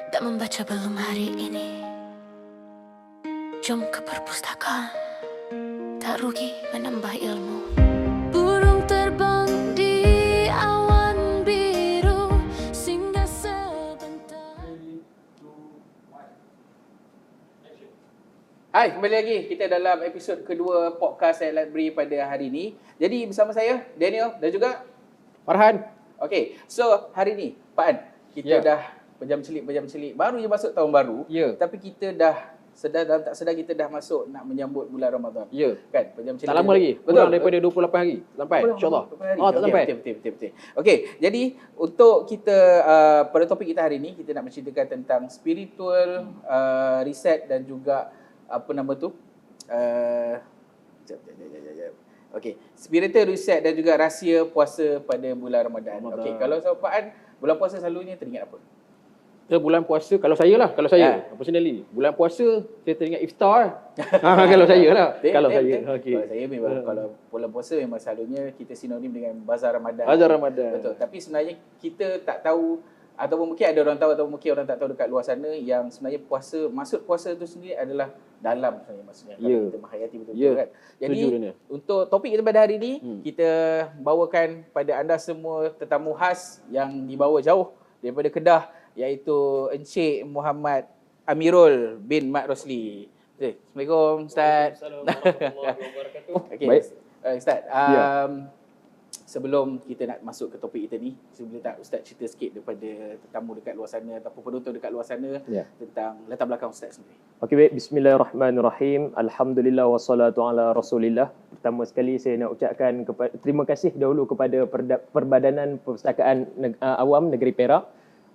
Tak membaca belum hari ini. Jom ke perpustakaan. Tak rugi menambah ilmu. Burung terbang di awan biru singgah sebentar. Hai, kembali lagi kita dalam episod kedua podcast Saya Library pada hari ini. Jadi bersama saya, Daniel dan juga Farhan. okey, so hari ni Pak An, kita dah pejam celik. Baru je masuk tahun baru, tapi kita dah sedar dan tak sedar kita dah masuk nak menyambut bulan Ramadan. Ya. Kan? Pejam celik. Tak lama lagi. Kurang daripada 28 hari. Sampai insya-Allah. Oh, tak sampai. Betul. Okey, jadi untuk kita pada topik kita hari ni kita nak menceritakan tentang spiritual reset dan juga apa nama tu? Sekejap. Okey, spiritual reset dan juga rahsia puasa pada bulan Ramadan. Okey, kalau sama Pak An, bulan puasa selalunya teringat apa? Bulan puasa kalau saya personally bulan puasa saya teringat iftar. Kalau saya lah. Kalau saya. Okey. Kalau saya memang kalau bulan puasa memang selalunya kita sinonim dengan bazar Ramadan. Bazar Ramadan. Betul. Tapi sebenarnya kita tak tahu ataupun mungkin ada orang tahu ataupun mungkin orang tak tahu dekat luar sana yang sebenarnya puasa, maksud puasa tu sendiri adalah dalam sebenarnya maksudnya kalau kita menghayati betul-betul kan. Jadi untuk topik kita pada hari ini kita bawakan pada anda semua tetamu khas yang dibawa jauh daripada Kedah, iaitu Encik Muhammad Amirul bin Mat Rosli. Assalamualaikum Ustaz. Assalamualaikum warahmatullahi wabarakatuh. Okey. Baik. Ustaz, sebelum kita nak masuk ke topik kita ni, boleh tak Ustaz cerita sikit daripada tetamu dekat luar sana ataupun penonton dekat luar sana tentang latar belakang Ustaz sendiri? Okey, baik. Bismillahirrahmanirrahim. Alhamdulillah wassalatu ala Rasulillah. Pertama sekali saya nak ucapkan terima kasih dahulu kepada Perbadanan Perpustakaan Awam Negeri Perak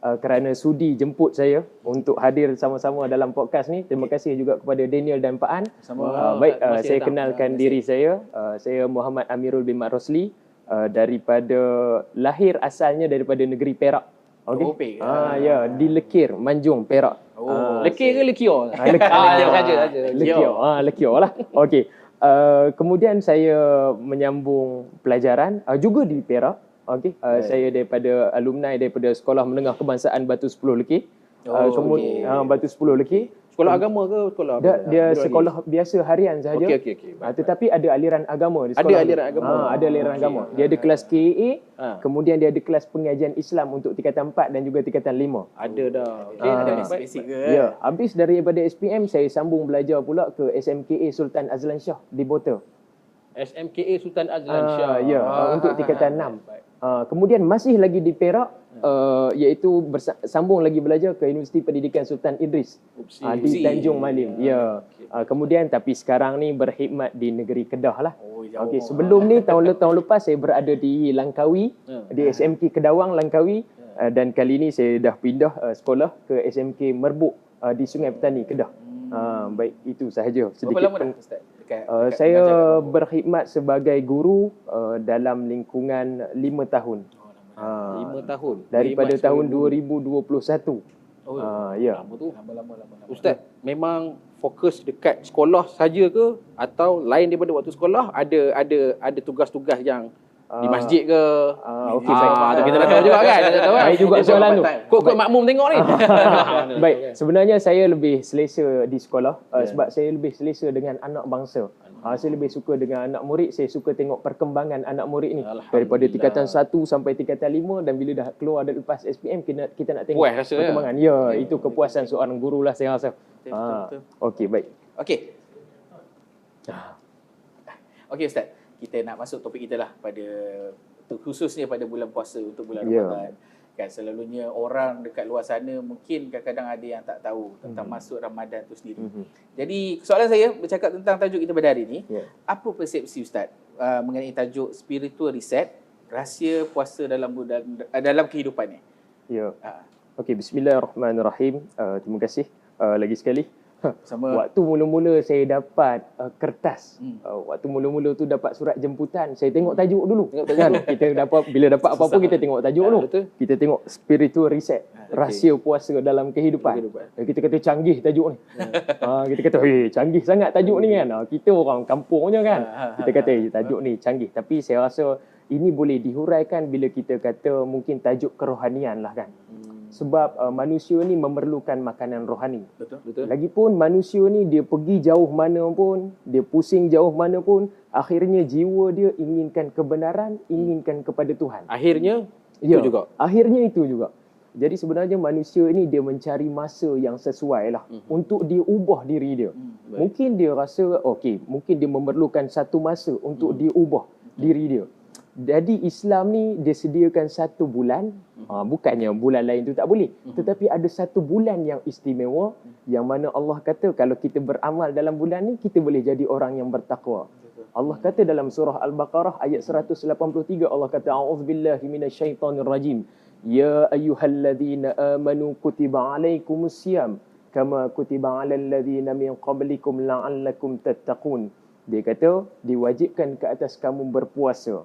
kerana sudi jemput saya untuk hadir sama-sama dalam podcast ni. Terima kasih juga kepada Daniel dan Pak An. Baik, saya kenalkan diri saya. Saya Muhammad Amirul bin Mat Rosli, daripada lahir asalnya daripada negeri Perak. Okey. Ya, di Lekir, Manjung, Perak. Lekir ke Lekior? Lekior lah. Okey. Kemudian saya menyambung pelajaran juga di Perak. Okey, saya daripada alumni daripada Sekolah Menengah Kebangsaan Batu 10 Lekir. Kemudian Batu 10 Lekir. Sekolah agama ke sekolah apa? Dia sekolah biasa harian sahaja. Okey. Tetapi ada aliran agama di sekolah. Ada aliran agama. Ada aliran agama. Dia ada kelas KAA, kemudian dia ada kelas pengajian Islam untuk tingkatan 4 dan juga tingkatan 5. Ada dah. Ada basic ke? Ya, habis daripada SPM saya sambung belajar pula ke SMKA Sultan Azlan Shah di Bota. SMKA Sultan Azlan Shah. Ya, untuk tingkatan 6. Kemudian masih lagi di Perak, iaitu sambung lagi belajar ke Universiti Pendidikan Sultan Idris di Tanjung Malim. Ya. Kemudian tapi sekarang ni berkhidmat di negeri Kedah lah. Okey, sebelum ni tahun lepas saya berada di Langkawi, di SMK Kedawang Langkawi, dan kali ni saya dah pindah sekolah ke SMK Merbuk di Sungai Petani Kedah. Baik, itu sahaja sedikit. Berapa lama dah Ustaz? Saya berkhidmat sebagai guru dalam lingkungan 5 tahun. 5 tahun. Daripada tahun 2021. Ya. Lama. Ustaz, memang fokus dekat sekolah saja ke atau lain daripada waktu sekolah ada tugas-tugas yang di masjid ke? Okey, baik. Kita dah tahu juga kan? Baik juga soalan tu. Kok makmum tengok ni. Baik, sebenarnya saya lebih selesa di sekolah sebab saya lebih selesa dengan anak bangsa. Saya lebih suka dengan anak murid, saya suka tengok perkembangan anak murid ni daripada tingkatan 1 sampai tingkatan 5, dan bila dah keluar dari lepas SPM kita nak tengok perkembangan. Ya, itu kepuasan seorang guru lah saya rasa. Betul. Okey, baik. Okey Ustaz, kita nak masuk topik kita lah pada khususnya pada bulan puasa untuk bulan Ramadan. Kan selalunya orang dekat luar sana mungkin kadang-kadang ada yang tak tahu tentang masuk Ramadan tu sendiri. Jadi soalan saya bercakap tentang tajuk kita pada hari ini, apa persepsi Ustaz mengenai tajuk spiritual reset, rahsia puasa dalam kehidupan ni? Ya. Okey, bismillahirrahmanirrahim. Terima kasih lagi sekali. Sama. Waktu mula-mula saya dapat kertas, waktu mula-mula tu dapat surat jemputan, saya tengok tajuk dulu. Kan? Bila dapat apa-apa kita tengok tajuk dulu. Kita tengok spiritual reset, rahsia puasa dalam kehidupan. Kita kata canggih tajuk ni. Kita kata, canggih sangat tajuk ni kan. Kita orang kampungnya kan. Kita kata tajuk ni canggih. Tapi saya rasa ini boleh dihuraikan bila kita kata mungkin tajuk kerohanian lah kan. Sebab manusia ni memerlukan makanan rohani. Betul. Lagipun manusia ni dia pergi jauh mana pun, dia pusing jauh mana pun, akhirnya jiwa dia inginkan kebenaran, inginkan kepada Tuhan. Akhirnya Ya, itu juga. akhirnya itu juga. Jadi sebenarnya manusia ni dia mencari masa yang sesuai lah untuk dia ubah diri dia. Mungkin dia rasa mungkin dia memerlukan satu masa untuk dia ubah diri dia. Jadi Islam ni dia sediakan 1 bulan, bukannya bulan lain tu tak boleh, tetapi ada 1 bulan yang istimewa yang mana Allah kata kalau kita beramal dalam bulan ni kita boleh jadi orang yang bertakwa. Allah kata dalam surah Al-Baqarah ayat 183, Allah kata a'udzubillahi minasyaitonirrajim. Ya ayyuhalladzina amanu kutiba alaikumusiyam kama kutiba alal ladzina min qablikum la'allakum tattaqun. Dia kata diwajibkan ke atas kamu berpuasa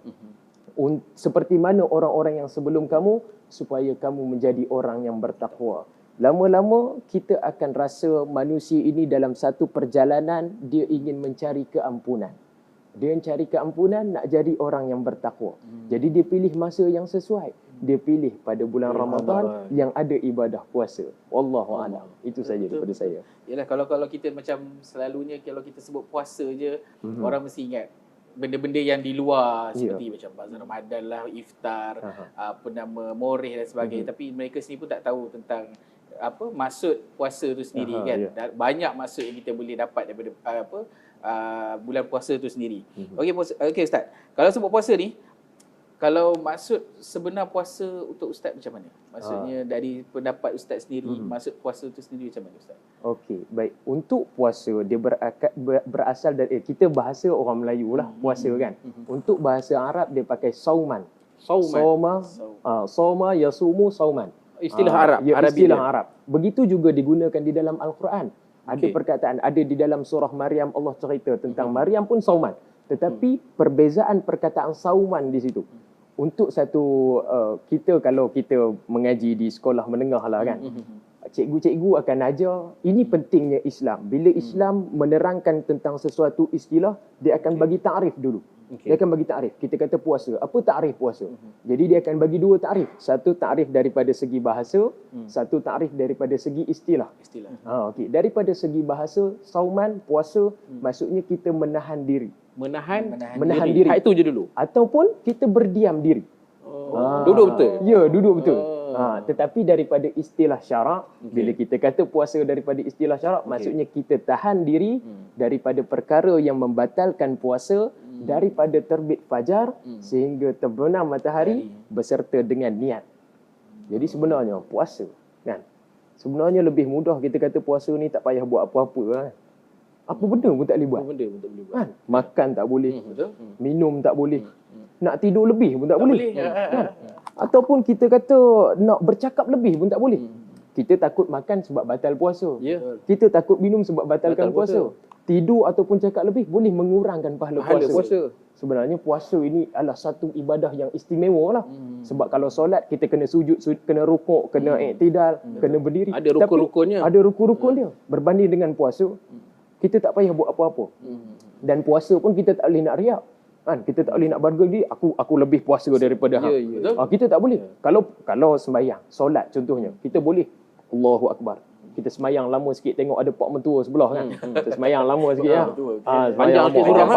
seperti mana orang-orang yang sebelum kamu supaya kamu menjadi orang yang bertakwa. Lama-lama kita akan rasa manusia ini dalam satu perjalanan dia ingin mencari keampunan. Dia mencari keampunan nak jadi orang yang bertakwa. Jadi dia pilih masa yang sesuai. Dia pilih pada bulan Ramadan yang ada ibadah puasa. Wallahu a'lam. Itu saja daripada saya. Yalah, kalau kita macam selalunya kalau kita sebut puasa je, orang mesti ingat benda-benda yang di luar seperti macam bazar Ramadan lah, iftar, moreh dan sebagainya. Tapi mereka sendiri pun tak tahu tentang maksud puasa tu sendiri kan. Banyak maksud yang kita boleh dapat daripada bulan puasa tu sendiri. Okey Ustaz. Kalau sebut puasa ni, kalau maksud sebenar puasa untuk Ustaz macam mana? Maksudnya dari pendapat Ustaz sendiri, maksud puasa tu sendiri macam mana Ustaz? Okey, baik. Untuk puasa dia berasal dari kita bahasa orang Melayu lah puasa kan. Untuk bahasa Arab dia pakai sauman. Sauma yasumu sauman. Istilah Arab. Istilah Arab. Begitu juga digunakan di dalam Al-Quran. Ada perkataan, ada di dalam surah Maryam Allah cerita tentang Maryam pun sauman. Tetapi perbezaan perkataan sauman di situ. Untuk satu kita kalau kita mengaji di sekolah menengah lah kan. Cikgu-cikgu akan ajar ini pentingnya Islam. Bila Islam menerangkan tentang sesuatu istilah, dia akan bagi takrif dulu. Dia akan bagi takrif. Kita kata puasa. Apa takrif puasa? Jadi dia akan bagi 2 takrif. Satu takrif daripada segi bahasa, satu takrif daripada segi istilah. Daripada segi bahasa, sauman, puasa, maksudnya kita menahan diri. Menahan diri. Itu je dulu. Ataupun kita berdiam diri. Duduk betul. Ya, duduk betul. Tetapi daripada istilah syarak, bila kita kata puasa daripada istilah syarak, maksudnya kita tahan diri daripada perkara yang membatalkan puasa daripada terbit fajar sehingga terbenam matahari beserta dengan niat. Jadi sebenarnya puasa kan, sebenarnya lebih mudah kita kata puasa ni tak payah buat apa-apa kan. Apa benda pun tak boleh buat. Kan? Makan tak boleh. Minum tak boleh. Nak tidur lebih pun tak boleh. Kan? Ataupun kita kata nak bercakap lebih pun tak boleh. Kita takut makan sebab batal puasa. Kita takut minum sebab batalkan puasa. Tidur ataupun cakap lebih boleh mengurangkan pahala puasa. Sebenarnya puasa ini adalah satu ibadah yang istimewa lah. Sebab kalau solat kita kena sujud, kena rukuk, kena iktidal, kena berdiri. Ada rukun-rukunnya. Ada rukun-rukun dia. Berbanding dengan puasa, kita tak payah buat apa-apa. Dan puasa pun kita tak boleh nak riak. Kan? Kita tak boleh nak bangga diri, aku lebih puasa daripada hang. Kita tak boleh. Kalau sembahyang, solat contohnya, kita boleh Allahu Akbar. Kita sembahyang lama sikit, tengok ada pak mentua sebelah kan. Kita sembahyang lama sikit ya. Panjang sikit surah.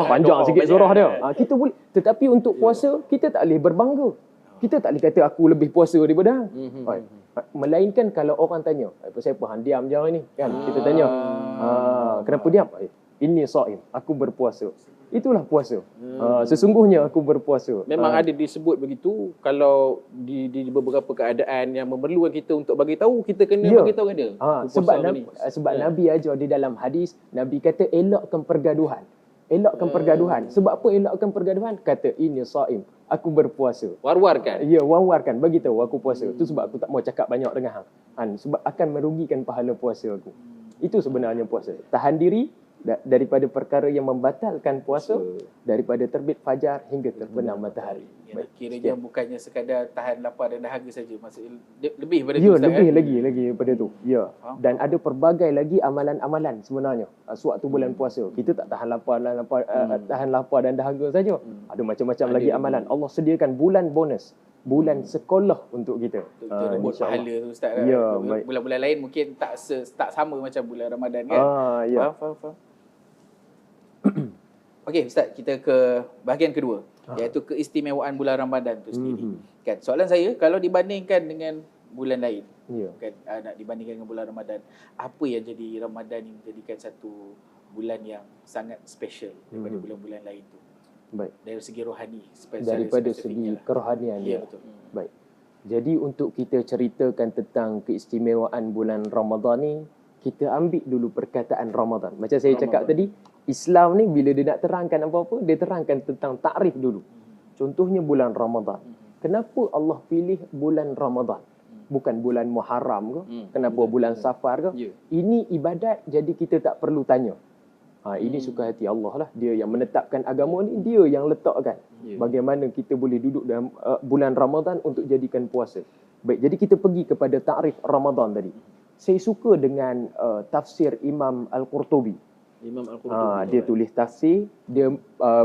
Panjang sikit surah dia. Kita boleh. Tetapi untuk puasa, kita tak boleh berbangga. Kita tak boleh kata aku lebih puasa daripada hang. Melainkan kalau orang tanya, siapa hang diam je hari ni kan. Kita tanya, kenapa diam? Ini shaim, aku berpuasa. Itulah puasa. Sesungguhnya aku berpuasa. Memang ada disebut begitu. Kalau di beberapa keadaan yang memerlukan kita untuk bagi tahu, kita kena bagi tahu dia. Sebab Nabi ajar di dalam hadis, Nabi kata elakkan pergaduhan. Elakkan pergaduhan. Sebab apa elakkan pergaduhan? Kata ini shaim, aku berpuasa. War-warkan. Ya, war-warkan, bagi tahu aku puasa. Itu sebab aku tak mau cakap banyak dengan hang. Sebab akan merugikan pahala puasa aku. Itu sebenarnya puasa. Tahan diri daripada perkara yang membatalkan puasa, daripada terbit fajar hingga terbenam matahari. Kiranya bukannya sekadar tahan lapar dan dahaga saja, maksudnya lebih daripada tu. Ya, lebih lagi daripada tu. Ya. Dan ada pelbagai lagi amalan-amalan sebenarnya sewaktu bulan puasa. Kita tak tahan lapar dan dahaga saja. Ada macam-macam lagi amalan. Allah sediakan bulan bonus. bulan sekolah untuk kita. Betul rebut InsyaAllah. pahala tu Ustaz. Ya, baik. Bulan-bulan lain mungkin tak sama macam bulan Ramadan kan. Ya. Faham. Okey Ustaz, kita ke bahagian kedua, iaitu keistimewaan bulan Ramadan tu sendiri. Kan soalan saya, kalau dibandingkan dengan bulan lain, Ya. kan nak dibandingkan dengan bulan Ramadan, apa yang jadi Ramadan ini menjadikan satu bulan yang sangat special daripada bulan-bulan lain tu? Baik. Dari segi rohani, Daripada spesifiknya segi lah. kerohanian Ya, dia. betul. Baik. Jadi untuk kita ceritakan tentang keistimewaan bulan Ramadan ni, kita ambil dulu perkataan Ramadan. Macam saya cakap tadi, Islam ni bila dia nak terangkan apa-apa, dia terangkan tentang takrif dulu. Contohnya bulan Ramadan. Kenapa Allah pilih bulan Ramadan? Bukan bulan Muharram ke? Kenapa bulan Safar ke? Ya. Ini ibadat, jadi kita tak perlu tanya. Ini suka hati Allah lah. Dia yang menetapkan agama ni, dia yang letakkan. Ya. Bagaimana kita boleh duduk dalam bulan Ramadan untuk jadikan puasa. Baik, jadi kita pergi kepada takrif Ramadan tadi. Saya suka dengan tafsir Imam Al-Qurtubi. Imam Al-Qurtubi. Dia tulis tafsir, dia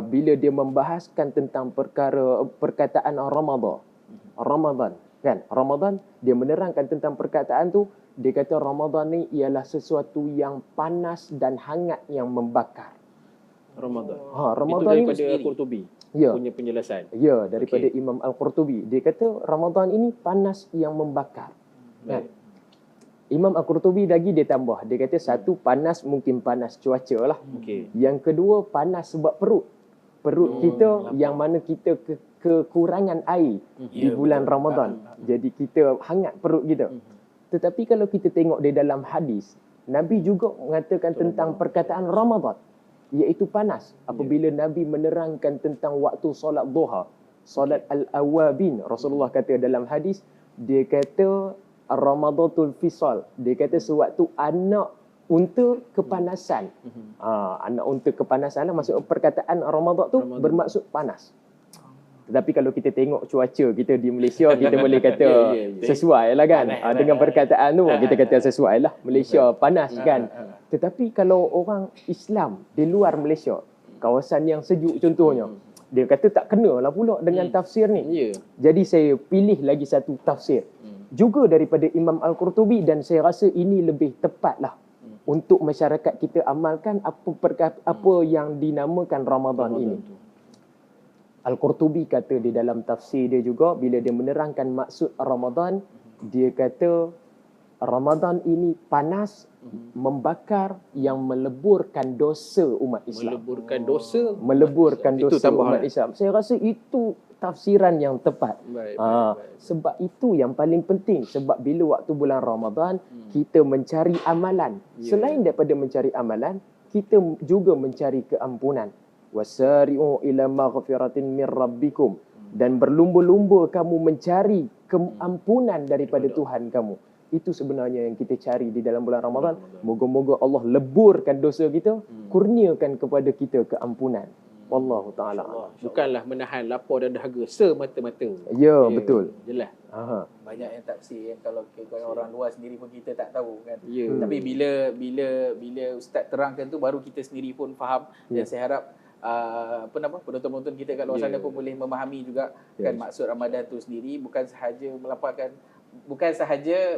bila dia membahaskan tentang perkataan Ramadan, kan? Ramadan, dia menerangkan tentang perkataan tu, dia kata Ramadan ni ialah sesuatu yang panas dan hangat yang membakar. Ramadan. Ramadan Itu ni daripada Al-Qurtubi Ya. punya penjelasan. Ya, daripada Imam Al-Qurtubi. Dia kata Ramadan ini panas yang membakar. Kan? Imam Al-Qurtubi lagi dia tambah. Dia kata satu, panas mungkin panas cuaca lah. Okey. Yang kedua, panas sebab perut. Perut kita yang mana kita kekurangan air di bulan Ramadan. Jadi kita hangat perut kita. Tetapi kalau kita tengok di dalam hadis, Nabi juga mengatakan tentang perkataan Ramadan, iaitu panas. Apabila Nabi menerangkan tentang waktu solat duha, solat al-awabin, Rasulullah kata dalam hadis, dia kata Ramadatul Fisal. Dia kata sewaktu anak unta kepanasan. Anak unta kepanasan lah. Maksud perkataan Ramadan tu bermaksud panas. Tetapi kalau kita tengok cuaca kita di Malaysia, kita boleh kata sesuai lah kan. Dengan perkataan tu kita kata sesuai lah. Malaysia panas kan. Tetapi kalau orang Islam di luar Malaysia, kawasan yang sejuk contohnya, dia kata tak kena lah pula dengan tafsir ni. Jadi saya pilih lagi satu tafsir juga daripada Imam Al-Qurtubi, dan saya rasa ini lebih tepatlah untuk masyarakat kita amalkan apa yang dinamakan Ramadan ini. Al-Qurtubi kata di dalam tafsir dia juga, bila dia menerangkan maksud Ramadan, dia kata Ramadan ini panas, membakar, yang meleburkan dosa umat Islam. Meleburkan dosa umat Islam. Saya rasa itu tafsiran yang tepat. Sebab itu yang paling penting. Sebab bila waktu bulan Ramadan, kita mencari amalan. Selain daripada mencari amalan, kita juga mencari keampunan. Wasari'u ila maghfiratin min rabbikum. Dan berlumba-lumba kamu mencari keampunan daripada Tuhan kamu. Itu sebenarnya yang kita cari di dalam bulan Ramadan. Moga-moga Allah leburkan dosa kita, kurniakan kepada kita keampunan. Wallahu ta'ala. Bukanlah menahan lapar dan dahaga semata-mata. Ya, betul. Jelas. Banyak yang tafsir yang kalau orang luar sendiri pun kita tak tahu kan. Ya. Tapi bila ustaz terangkan tu, baru kita sendiri pun faham. Dan saya harap penonton-penonton kita kat luar sana pun boleh memahami juga kan maksud Ramadan tu sendiri, bukan sahaja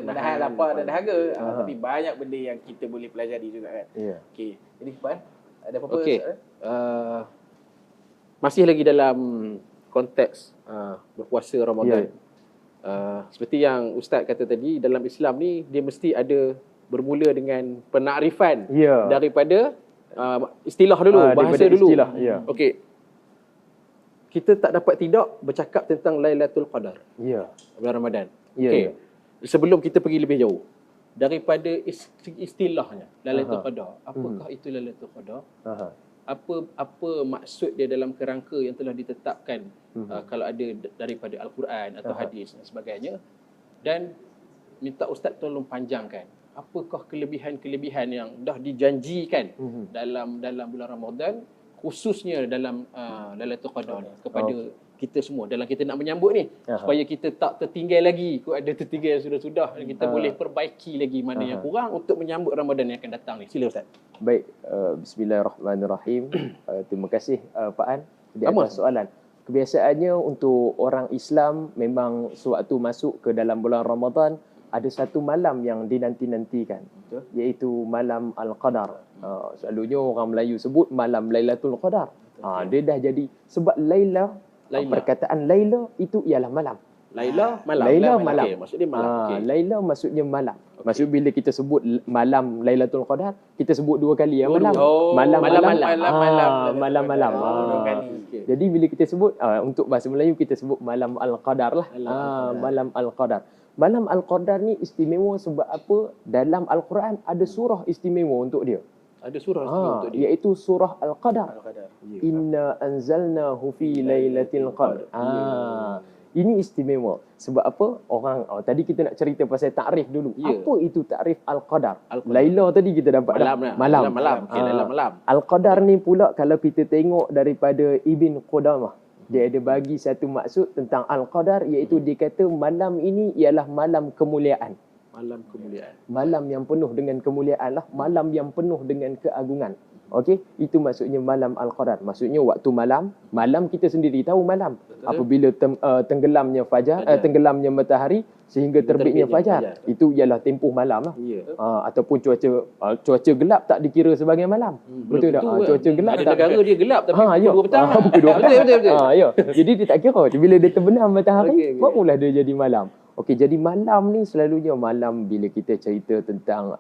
menahan lapar dan dahaga, tapi banyak benda yang kita boleh pelajari juga kan. Okey. Jadi Puan, ada apa-apa? Okey. Masih lagi dalam konteks berpuasa Ramadan. Seperti yang ustaz kata tadi, dalam Islam ni dia mesti ada bermula dengan penakrifan daripada istilah dulu, bahasa dulu. Okey. Kita tak dapat tidak bercakap tentang Lailatul Qadar. Bulan Ramadan. Okey. Sebelum kita pergi lebih jauh, daripada istilahnya Lailatul Qadar, apakah itu Lailatul Qadar? Apa maksud dia dalam kerangka yang telah ditetapkan kalau ada daripada Al-Quran atau hadis dan sebagainya. Dan minta ustaz tolong panjangkan, apakah kelebihan-kelebihan yang dah dijanjikan dalam bulan Ramadan, khususnya dalam Lailatul Qadar ni kepada kita semua dalam kita nak menyambut ni, supaya kita tak tertinggal lagi. Kau ada tertinggal sudah-sudah, kita boleh perbaiki lagi mana yang kurang untuk menyambut Ramadan yang akan datang ni. Sila ustaz. Baik, bismillahirrahmanirrahim. Terima kasih Pak An di atas soalan. Kebiasaannya untuk orang Islam memang sewaktu masuk ke dalam bulan Ramadan ada satu malam yang dinanti-nantikan, iaitu malam Al-Qadar. Selalunya orang Melayu sebut malam Lailatul Qadar. Dia dah jadi sebab Laila. Perkataan Laila itu ialah malam. Laila malam. Laila malam. Okay, maksudnya malam. Okay. Laila maksudnya malam. Okay. Maksud bila kita sebut malam Lailatul Qadar, kita sebut dua kali ya malam. Malam. Jadi bila kita sebut untuk bahasa Melayu kita sebut malam Al-Qadar lah. Malam Al-Qadar. Malam Al-Qadar ni istimewa sebab apa? Dalam Al-Quran ada surah istimewa untuk dia. Ada surah untuk dia. Iaitu surah Al-Qadar. Inna anzalnahu fi lailatul qadr. Ini istimewa. Sebab apa? Orang tadi kita nak cerita pasal takrif dulu. Apa itu takrif Al-Qadar? Laila tadi kita dapat malam. Okay, malam. Al-Qadar ni pula kalau kita tengok daripada Ibn Qudamah, dia ada bagi satu maksud tentang Al-Qadar, iaitu dia kata malam ini ialah malam kemuliaan. Malam kemuliaan. Malam yang penuh dengan kemuliaan lah. Malam yang penuh dengan keagungan. Okey, itu maksudnya malam Al-Qadar. Maksudnya waktu malam kita sendiri tahu malam. Apabila tenggelamnya fajar, tenggelamnya matahari sehingga terbitnya fajar. Itu ialah tempoh malam lah. Ataupun cuaca gelap tak dikira sebagai malam. Betul tak? Cuaca gelap ada negara dia gelap tapi pukul 2 petang. Pukul 2 petang. Betul. Jadi dia tak kira. Bila dia terbenam matahari, barulah dia jadi malam. Okey, jadi malam ni selalunya malam bila kita cerita tentang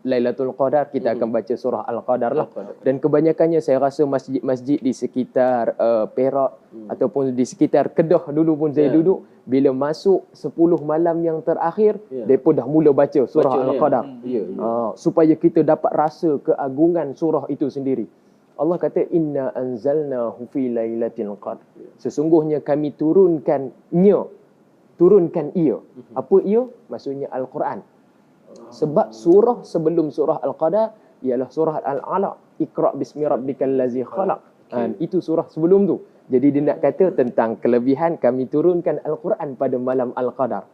Lailatul Qadar, kita akan baca surah Al-Qadar lah. Dan kebanyakannya saya rasa masjid-masjid di sekitar Perak ataupun di sekitar Kedah dulu pun saya duduk, bila masuk 10 malam yang terakhir, mereka dah mula baca surah Al-Qadar. Supaya kita dapat rasa keagungan surah itu sendiri. Allah kata inna anzalnahu fi lailatul qadr. Sesungguhnya kami turunkan ia. Apa ia? Maksudnya Al-Quran. Sebab surah sebelum surah Al-Qadar ialah surah Al-Alaq. Iqra' bismi rabbikal ladzi khalaq. Itu surah sebelum tu. Jadi dia nak kata tentang kelebihan kami turunkan Al-Quran pada malam Al-Qadar.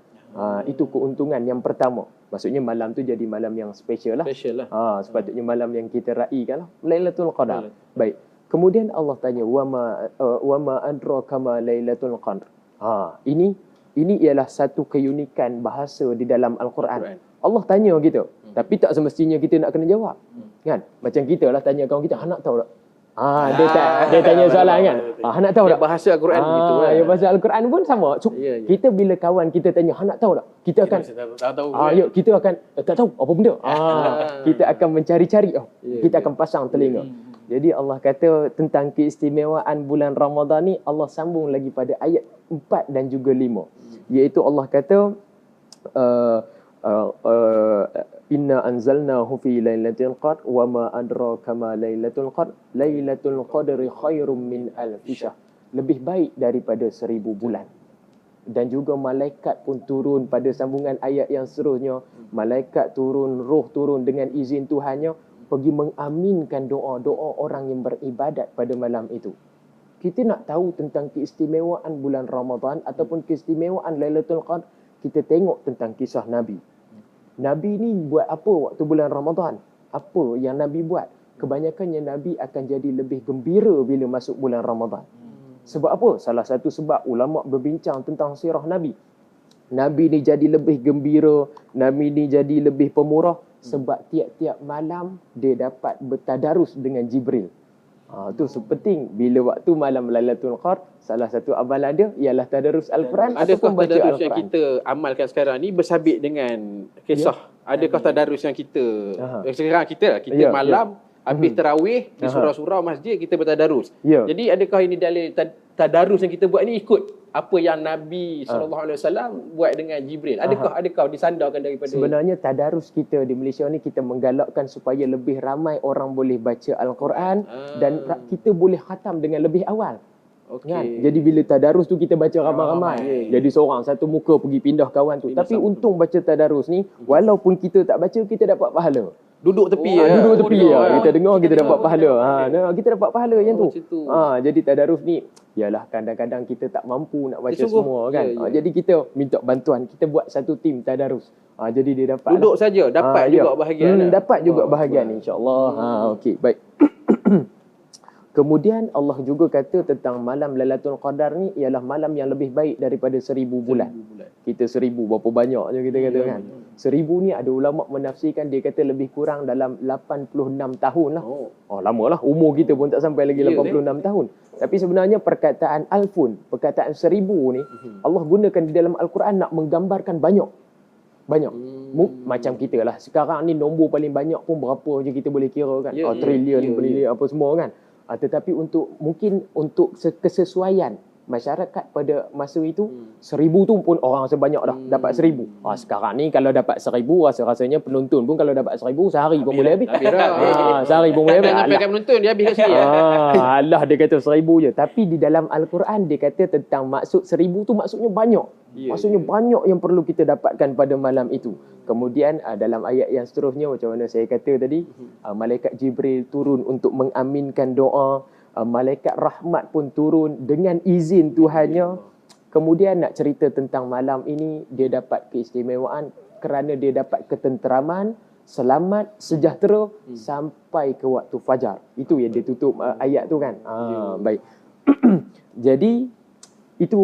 Itu keuntungan yang pertama. Maksudnya malam tu jadi malam yang special lah. Sepatutnya malam yang kita raikan lah. Lailatul Qadar. Baik. Kemudian Allah tanya wa ma adraka ma Lailatul Qadar. Ini ialah satu keunikan bahasa di dalam Al-Quran. Allah tanya kita, tapi tak semestinya kita nak kena jawab. Kan? Macam kita lah tanya kawan kita, nak tahu tak? Dia tanya soalan kan? Nak tahu tak? Bahasa Al-Quran gitu kan. Bahasa Al-Quran pun sama. So, kita bila kawan kita tanya, nak tahu tak? Kita akan kita akan tak tahu apa benda. Kita akan mencari-cari. Kita akan pasang telinga. Jadi Allah kata tentang keistimewaan bulan Ramadan ni, Allah sambung lagi pada ayat 4 dan juga 5. Iaitu Allah kata inna anzalnahu fi lailatul qadr wa ma adraka ma lailatul qadr lailatul qadri khairum min alfi syahr. Lebih baik daripada 1000 bulan. Dan juga malaikat pun turun pada sambungan ayat yang seterusnya. Malaikat turun, roh turun dengan izin Tuhannya, pergi mengaminkan doa-doa orang yang beribadat pada malam itu. Kita nak tahu tentang keistimewaan bulan Ramadan ataupun keistimewaan Lailatul Qadar, kita tengok tentang kisah Nabi. Nabi ni buat apa waktu bulan Ramadan? Apa yang Nabi buat? Kebanyakannya Nabi akan jadi lebih gembira bila masuk bulan Ramadan. Sebab apa? Salah satu sebab ulama berbincang tentang sirah Nabi. Nabi ni jadi lebih gembira, Nabi ni jadi lebih pemurah sebab tiap-tiap malam dia dapat bertadarus dengan Jibril. Itu sepenting bila waktu malam Lailatul Qadar, salah satu amalan dia ialah tadarus Al-Quran. Adakah tadarus yang kita amalkan sekarang ni bersabit dengan kisah? Adakah tadarus yang kita sekarang kita malam habis tarawih di surau-surau masjid kita bertadarus. Jadi adakah ini dalil tadarus yang kita buat ni ikut apa yang Nabi SAW buat dengan Jibril? Adakah disandarkan daripada? Sebenarnya tadarus kita di Malaysia ni kita menggalakkan supaya lebih ramai orang boleh baca Al-Quran dan kita boleh khatam dengan lebih awal. Kan? Jadi bila tadarus tu kita baca ramai-ramai. Jadi seorang satu muka pergi pindah kawan tu. Tapi untung baca tadarus ni walaupun kita tak baca kita dapat pahala. Duduk tepi kita dengar kita dapat pahala. Kita dapat pahala yang tu. Jadi tadarus ni ialah kadang-kadang kita tak mampu nak baca semua kan. Jadi kita minta bantuan, kita buat satu tim tadarus. Jadi dia dapat duduk saja dapat juga bahagian. Dapat juga bahagian insya-Allah. Okey, baik. Kemudian Allah juga kata tentang malam Lailatul Qadar ni ialah malam yang lebih baik daripada 1000 bulan. Kita 1000 berapa banyak je kita kata kan. 1000 ni ada ulama menafsirkan dia kata lebih kurang dalam 86 tahun lah. Oh lama lah. Umur kita pun tak sampai lagi 86 tahun. Tapi sebenarnya perkataan alfun, perkataan 1000 ni Allah gunakan di dalam Al-Quran nak menggambarkan banyak. Macam kita lah. Sekarang ni nombor paling banyak pun berapa je kita boleh kira kan. Trilion, boleh apa semua kan. Tetapi mungkin untuk kesesuaian masyarakat pada masa itu 1000 tu pun orang sebanyak dah dapat 1000. Sekarang ni kalau dapat 1000 rasanya penonton pun kalau dapat 1000 sehari pun boleh habis. Sehari pun boleh habis. Sampai kat penonton dia habis kat sini. Allah dia kata 1000 je. Tapi di dalam Al-Quran dia kata tentang maksud 1000 tu maksudnya banyak. Maksudnya banyak yang perlu kita dapatkan pada malam itu. Kemudian dalam ayat yang seterusnya macam mana saya kata tadi, malaikat Jibril turun untuk mengaminkan doa. Malaikat rahmat pun turun dengan izin Tuhannya. Kemudian nak cerita tentang malam ini, dia dapat keistimewaan kerana dia dapat ketenteraman, selamat, sejahtera sampai ke waktu fajar. Itu yang dia tutup ayat tu kan. Baik. Jadi itu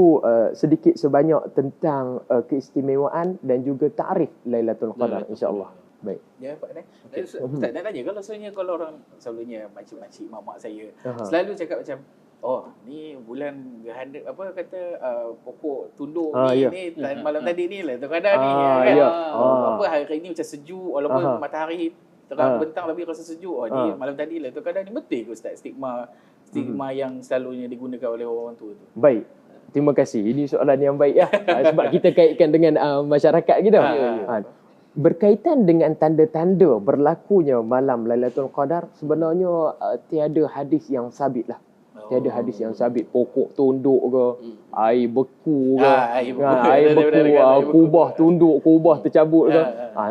sedikit sebanyak tentang keistimewaan dan juga takrif Lailatul Qadar insya-Allah. Baik. Ya, Pak Nai. Ustaz nak tanya, kalau orang selalunya makcik-makcik, mak-mak saya selalu cakap macam, oh, ni bulan gerhana apa kata pokok tunduk ni malam tadi ni Lailatul Qadar ni kan. Apa hari ni macam sejuk walaupun matahari terang bentang tapi rasa sejuk. Ni malam tadi Lailatul Qadar ni, betul ke Ustaz stigma yang selalunya digunakan oleh orang tua tu? Baik. Terima kasih. Ini soalan yang baik ya. Sebab kita kaitkan dengan masyarakat kita. Berkaitan dengan tanda-tanda berlakunya malam Lailatul Qadar, sebenarnya tiada hadis yang sabit lah. Tiada hadis yang sabit. Pokok tunduk ke, air beku ke, air beku, kubah tunduk, kubah tercabut ke.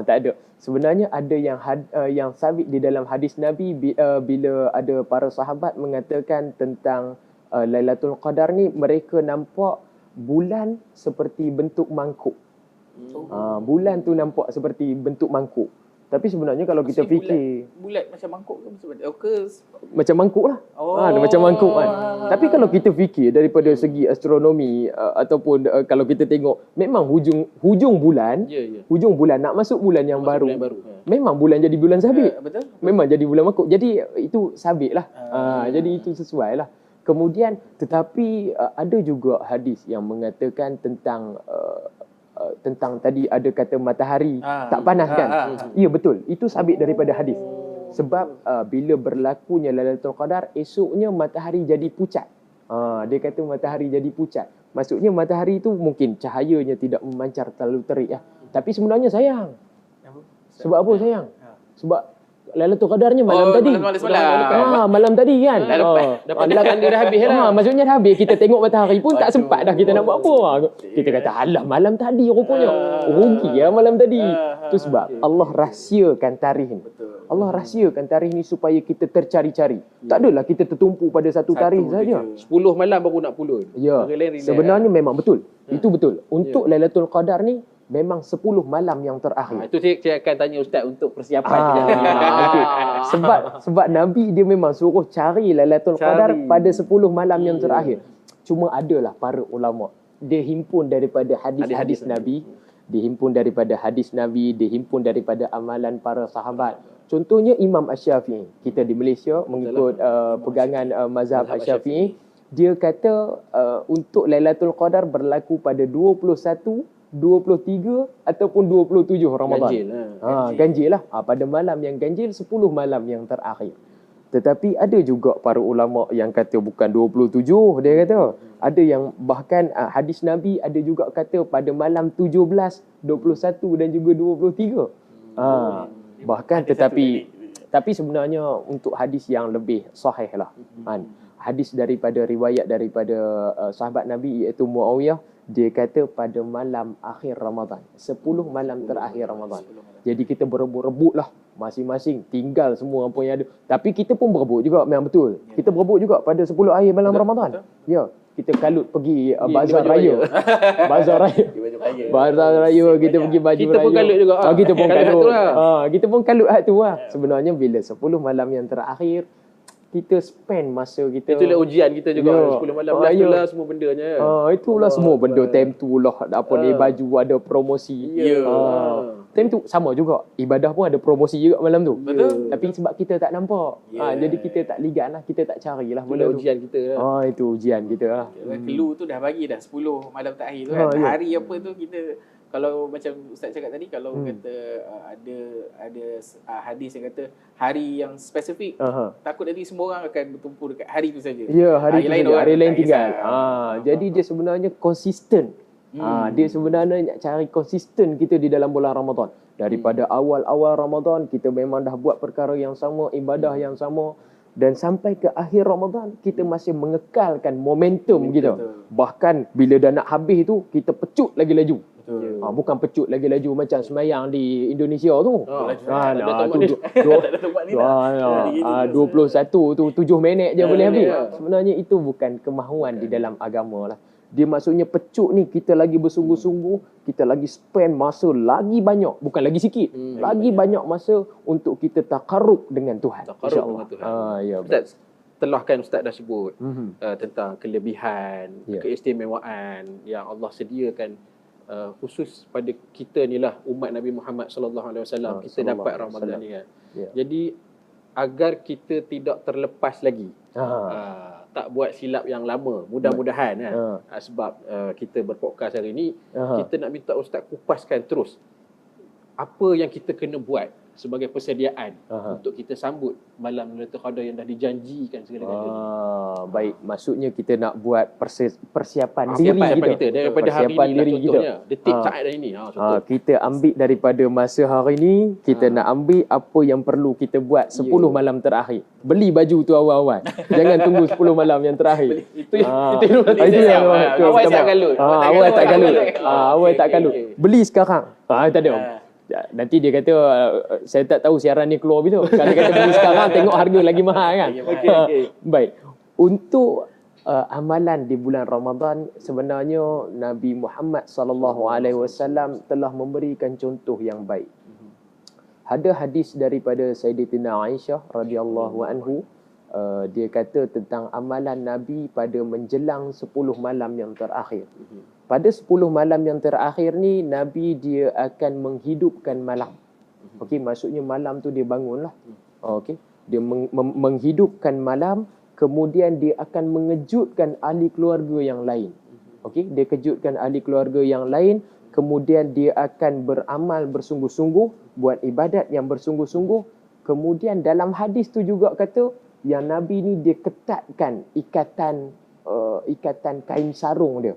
Tak ada. Sebenarnya ada yang sabit di dalam hadis Nabi bila ada para sahabat mengatakan tentang Lailatul Qadar ni, mereka nampak bulan seperti bentuk mangkuk. Bulan tu nampak seperti bentuk mangkuk. Tapi sebenarnya kalau kita fikir bulat macam mangkuk ke macam mangkuk lah. Macam mangkuk kan. Tapi kalau kita fikir daripada segi astronomi ataupun kalau kita tengok, memang hujung bulan, hujung bulan nak masuk bulan yang baru. Memang bulan jadi bulan sabit. Betul. Memang jadi bulan mangkuk. Jadi itu sabit lah. Jadi itu sesuai lah. Kemudian tetapi ada juga hadis yang mengatakan tentang tadi ada kata matahari tak panas kan. Ya betul, itu sabit daripada hadis. Sebab bila berlakunya Lailatul Qadar, esoknya matahari jadi pucat. Dia kata matahari jadi pucat. Maksudnya matahari itu mungkin cahayanya tidak memancar terlalu terik ya. Tapi sebenarnya sayang. Sebab apa sayang? Sebab Lailatul Qadarnya malam tadi. Malam tadi kan. Dapat tanda dah habis lah. Maksudnya dah habis. Kita tengok matahari pun tak sempat dah kita nak buat apa. Kita kata alah malam tadi rupanya. Rugi ya malam tadi. Itu sebab Allah rahsiakan tarikh ni. Allah rahsiakan tarikh ni supaya kita tercari-cari. Tak adalah kita tertumpu pada satu tarikh saja. 10 malam baru nak pulun. Ya. Sebenarnya memang betul. Itu betul. Untuk Lailatul Qadar ni memang 10 malam yang terakhir. Itu saya akan tanya Ustaz untuk persiapan dia. Okay. Sebab Nabi dia memang suruh cari Lailatul Qadar pada 10 malam yang terakhir. Cuma adalah para ulama dia himpun daripada hadis-hadis Nabi, dihimpun daripada hadis Nabi, dihimpun daripada amalan para sahabat. Contohnya Imam Asy-Syafi'i. Kita di Malaysia mengikut pegangan mazhab Asy-Syafi'i, dia kata untuk Lailatul Qadar berlaku pada 21, 23 ataupun 27 Ramadan. Ganjil lah. Pada malam yang ganjil, 10 malam yang terakhir. Tetapi ada juga para ulama yang kata bukan 27, dia kata. Ada yang bahkan hadis Nabi ada juga kata pada malam 17, 21 dan juga 23. Bahkan tapi sebenarnya untuk hadis yang lebih sahih lah. Hadis daripada riwayat daripada sahabat Nabi iaitu Muawiyah, dia kata pada malam akhir Ramadan, 10 malam terakhir Ramadan. Jadi kita berebut-rebut lah masing-masing, tinggal semua apa yang ada. Tapi kita pun berebut juga, memang betul. Kita berebut juga pada 10 akhir malam Ramadan. Ya, kita kalut pergi bazar raya. Bazar raya. Bazar raya kita pergi baju raya. Kita pun kalut juga. Kita pun kalut. Kita pun kalut hak tu lah. Sebenarnya bila 10 malam yang terakhir, kita spend masa kita. Itulah ujian kita juga 10 malam lah, itulah semua bendanya. Itulah semua benda time tu lah apa ni, baju ada promosi. Time tu sama juga, ibadah pun ada promosi juga malam tu. Betul. Tapi sebab kita tak nampak. Jadi kita tak ligat lah, kita tak carilah benda tu. Ujian kita lah. Itu ujian kita lah. Clue tu dah bagi dah 10 malam terakhir tu kan. Hari apa tu kita, kalau macam Ustaz cakap tadi, kalau kata ada hadis yang kata hari yang spesifik, takut nanti semua orang akan bertumpu dekat hari tu saja. Ya, hari lain tinggal. Jadi dia sebenarnya konsisten. Dia sebenarnya nak cari konsisten kita di dalam bulan Ramadan. Daripada awal-awal Ramadan kita memang dah buat perkara yang sama, ibadah yang sama, dan sampai ke akhir Ramadan kita masih mengekalkan momentum kita. Bahkan bila dah nak habis tu kita pecut lagi laju. Bukan pecut lagi laju macam semayang di Indonesia tu. 21 tu 7 minit je boleh habis. Sebenarnya itu bukan kemahuan di dalam agama lah. Dia maksudnya pecut ni kita lagi bersungguh-sungguh, kita lagi spend masa lagi banyak, bukan lagi sikit, lagi banyak masa untuk kita takarrub dengan Tuhan. InsyaAllah. Ya, Ustaz, Ustaz dah sebut tentang kelebihan, keistimewaan yang Allah sediakan khusus pada kita ni lah, umat Nabi Muhammad sallallahu alaihi wasallam, kita dapat Ramadan ni kan. Jadi agar kita tidak terlepas lagi, tak buat silap yang lama, mudah-mudahan kan. Sebab kita berpodcast hari ni, kita nak minta Ustaz kupaskan terus apa yang kita kena buat sebagai persediaan untuk kita sambut malam Lailatul Qadar yang dah dijanjikan segala-galanya. Baik, maksudnya kita nak buat persiapan diri kita daripada hari ni lah, contohnya detik saat dah ini. Kita ambil daripada masa hari ni, kita nak ambil apa yang perlu kita buat 10 malam terakhir. Beli baju tu awal-awal. Jangan tunggu 10 malam yang terakhir. Itu yang awal tak galut. Awal tak galut. Beli sekarang. Tak ada. Nanti dia kata saya tak tahu siaran ni keluar bila. Kalau dia kata beli sekarang tengok harga lagi mahal kan. Baik. Untuk amalan di bulan Ramadan, sebenarnya Nabi Muhammad sallallahu alaihi wasallam telah memberikan contoh yang baik. Ada hadis daripada Sayyidatina Aisyah radhiyallahu anhu, dia kata tentang amalan Nabi pada menjelang 10 malam yang terakhir. Pada 10 malam yang terakhir ni, Nabi dia akan menghidupkan malam. Okey, maksudnya malam tu dia bangunlah. Okey, dia menghidupkan malam, kemudian dia akan mengejutkan ahli keluarga yang lain. Okey, dia kejutkan ahli keluarga yang lain, kemudian dia akan beramal bersungguh-sungguh, buat ibadat yang bersungguh-sungguh. Kemudian dalam hadis tu juga kata yang Nabi ni dia ketatkan ikatan kain sarung dia.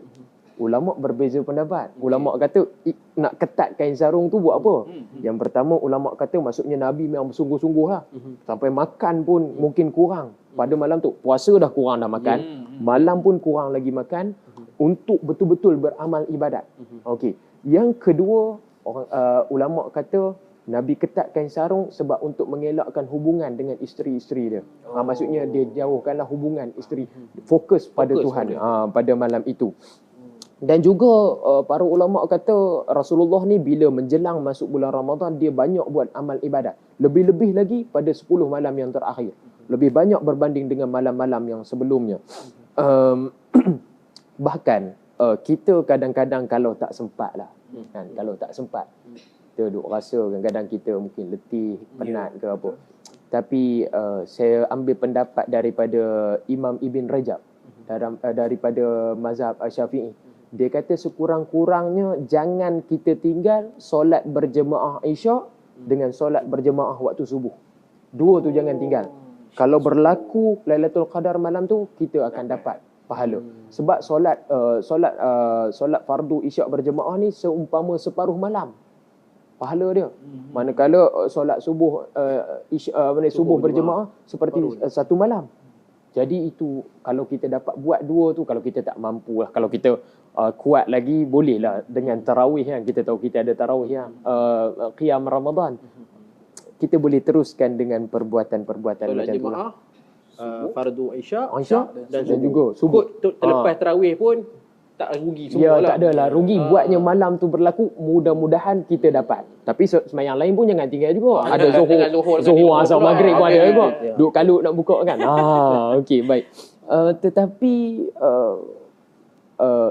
Ulama berbeza pendapat. Ulama kata nak ketat kain sarung tu buat apa? Yang pertama ulama kata maksudnya Nabi memang bersungguh-sungguh lah. Sampai makan pun mungkin kurang. Pada malam tu puasa dah kurang dah makan. Malam pun kurang lagi makan untuk betul-betul beramal ibadat. Okey. Yang kedua ulama kata Nabi ketat kain sarung sebab untuk mengelakkan hubungan dengan isteri-isteri dia. Maksudnya dia jauhkanlah hubungan isteri. Fokus pada Tuhan pada malam itu. Dan juga para ulama kata Rasulullah ni bila menjelang masuk bulan Ramadan dia banyak buat amal ibadat. Lebih-lebih lagi pada 10 malam yang terakhir. Lebih banyak berbanding dengan malam-malam yang sebelumnya. Bahkan kita kadang-kadang kalau tak sempat lah. Kalau tak sempat. Kita duk rasa kadang-kadang kita mungkin letih, penat ke apa. Tapi saya ambil pendapat daripada Imam Ibn Rajab daripada mazhab Syafi'i. Dia kata sekurang-kurangnya jangan kita tinggal solat berjemaah Isyak dengan solat berjemaah waktu subuh. Dua tu jangan tinggal. Kalau berlaku Lailatul Qadar malam tu, kita akan dapat pahala. Sebab solat fardu Isyak berjemaah ni seumpama separuh malam. Pahala dia. Manakala solat subuh subuh berjemaah seperti satu malam. Jadi itu kalau kita dapat buat dua tu, kalau kita tak mampu lah, kalau kita kuat lagi bolehlah dengan tarawih kan. Kita tahu kita ada tarawih yang qiyam Ramadan. Kita boleh teruskan dengan perbuatan-perbuatan solat macam tu jemaah, fardu Isyak dan juga subuh. Terlepas tarawih pun tak rugi Ya, semua lah. tak adalah rugi. Buatnya malam tu berlaku, mudah-mudahan kita dapat. Tapi sembahyang lain pun jangan tinggal juga. Ada dengan Zuhur, asar, pula. maghrib pun ada Okey, juga. okey. Duk kalut nak buka kan. Okey, baik. Tetapi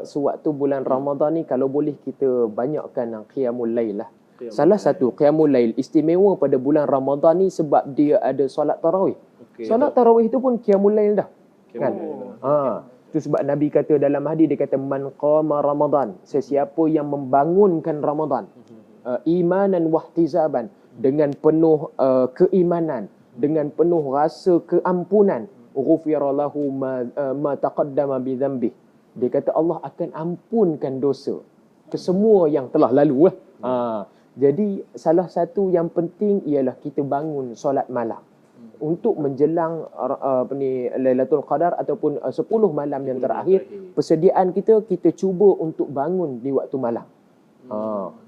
sewaktu bulan Ramadan ni kalau boleh kita banyakkan qiyamul lail lah. Salah satu qiyamul lail istimewa pada bulan Ramadan ni sebab dia ada solat tarawih. Okey. Solat tarawih tu pun qiyamul lail dah. Kan? Qiyamul Itu sebab Nabi kata dalam hadis, dia kata man qama Ramadan, sesiapa yang membangunkan Ramadan imanan wahtizaban, dengan penuh keimanan, dengan penuh rasa keampunan, ghufira lahu ma taqaddama bi dhanbi. Dia kata Allah akan ampunkan dosa kesemua yang telah lalu lah. Jadi salah satu yang penting ialah kita bangun solat malam untuk menjelang Lailatul Qadar ataupun 10 malam yang terakhir. Persediaan kita cuba untuk bangun di waktu malam.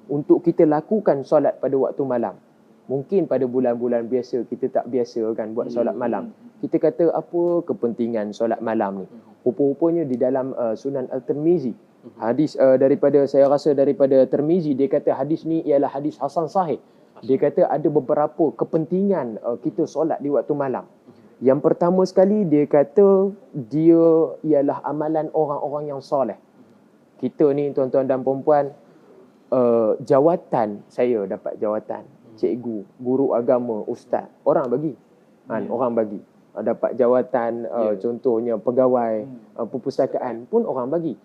Untuk kita lakukan solat pada waktu malam. Mungkin pada bulan-bulan biasa kita tak biasa kan buat solat malam. Kita kata apa kepentingan solat malam ni? Rupa-rupanya di dalam Sunan Al-Tirmizi, hadis saya rasa daripada Tirmizi, dia kata hadis ni ialah hadis hasan sahih. Dia kata ada beberapa kepentingan kita solat di waktu malam. Yang pertama sekali, dia kata dia ialah amalan orang-orang yang soleh. Kita ni tuan-tuan dan puan-puan, jawatan, saya dapat jawatan cikgu, guru agama, ustaz, orang bagi. Orang bagi. Dapat jawatan contohnya pegawai perpustakaan pun orang bagi.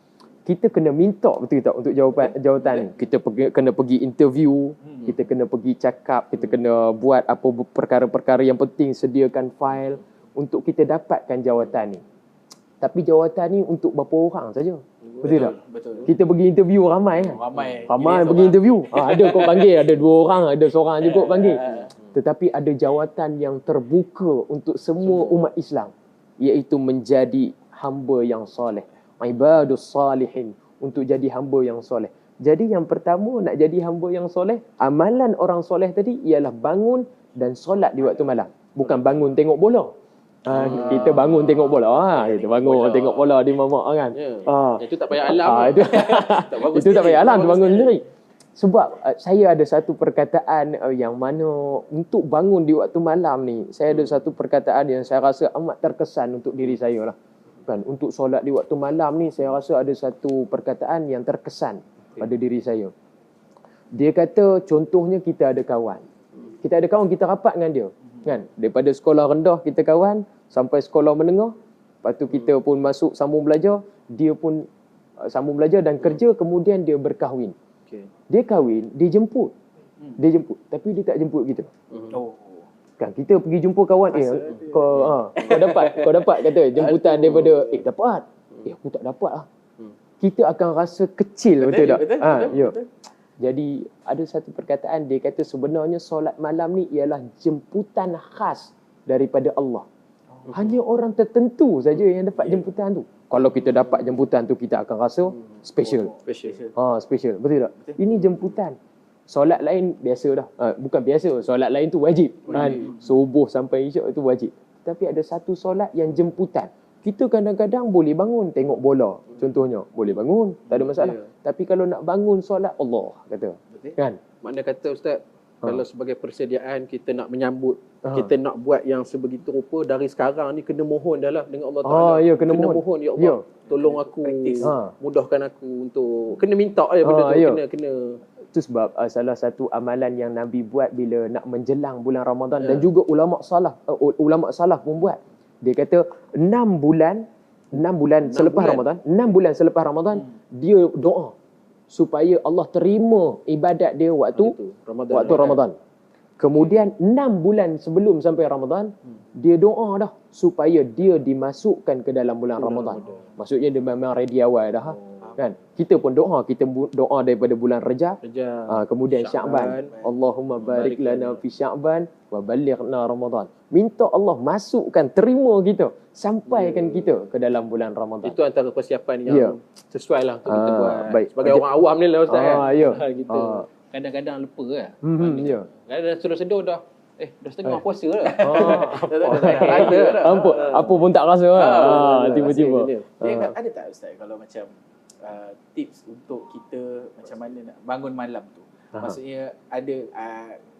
Kita kena minta betul tak untuk jawatan ni. Kita kena pergi interview, kita kena pergi cakap, kita kena buat apa perkara-perkara yang penting, sediakan file untuk kita dapatkan jawatan ni. Tapi jawatan ni untuk berapa orang saja. Betul tak? Betul. Kita pergi interview ramai kan? Ramai Ini pergi interview. Ada kau panggil, ada 2 orang, ada seorang je kau panggil. Tetapi ada jawatan yang terbuka untuk semua umat Islam, iaitu menjadi hamba yang soleh. Ibadus salihin, untuk jadi hamba yang soleh. Jadi yang pertama nak jadi hamba yang soleh, amalan orang soleh tadi ialah bangun dan solat di waktu malam. Bukan bangun tengok bola. Kita bangun tengok bola. Kita bangun tengok bola di mamak kan. Itu tak payah alam. Itu tak payah alam, tu bangun sendiri. Sebab saya ada satu perkataan yang mana untuk bangun di waktu malam ni, saya ada satu perkataan yang saya rasa amat terkesan untuk diri saya lah. Kan, untuk solat di waktu malam ni saya rasa ada satu perkataan yang terkesan pada diri saya. Dia kata contohnya kita ada kawan. Kita rapat dengan dia. Kan? Daripada sekolah rendah kita kawan sampai sekolah menengah. Lepas tu kita pun masuk sambung belajar, dia pun sambung belajar dan kerja, kemudian dia berkahwin. Dia kahwin, dia jemput. Tapi dia tak jemput kita. Kan kita pergi jumpa kawan, kau dapat kata jemputan daripada dapat. Aku tak dapat lah. Kita akan rasa kecil, betul tak? Betul. Jadi ada satu perkataan, dia kata sebenarnya solat malam ni ialah jemputan khas daripada Allah. Hanya orang tertentu saja yang dapat jemputan tu. Kalau kita dapat jemputan tu, kita akan rasa special. Special. Betul tak? Ini jemputan. Solat lain biasa dah. Bukan biasa, solat lain tu wajib. Subuh sampai isyak itu wajib. Tapi ada satu solat yang jemputan. Kita kadang-kadang boleh bangun tengok bola. Contohnya, boleh bangun, tak ada masalah. Tapi kalau nak bangun solat, Allah kata. Kan? Makna kata Ustaz, kalau sebagai persediaan kita nak menyambut, kita nak buat yang sebegitu rupa, dari sekarang ni kena mohon dah lah dengan Allah Ta'ala. Kena mohon. Ya Allah, tolong aku, mudahkan aku untuk, kena minta benda tu. Kena. Itu sebab salah satu amalan yang Nabi buat bila nak menjelang bulan Ramadan, dan juga ulama salaf pun buat. Dia kata 6 bulan selepas Ramadan, dia doa supaya Allah terima ibadat dia waktu Ramadan. Kemudian 6 bulan sebelum sampai Ramadan, dia doa dah supaya dia dimasukkan ke dalam bulan Ramadan. Maksudnya dia memang ready awal dah. Kan? Kita pun doa daripada bulan Rajab, kemudian Sya'ban. Allahumma barik lana fi Sya'ban wa ballighna Ramadan. Minta Allah masukkan, terima kita, sampaikan kita ke dalam bulan Ramadan. Itu antara persiapan yang sesuai lah untuk kita buat. Baik. Sebagai orang awam ni lah Ustaz kan. Kita kadang-kadang lupa lah. Kadang-kadang sudah sedar dah. Dah setengah puasa dah. Apa pun tak rasa lah. Tiba-tiba. Dia ada tak Ustaz kalau macam tips untuk kita macam mana nak bangun malam tu. Maksudnya ada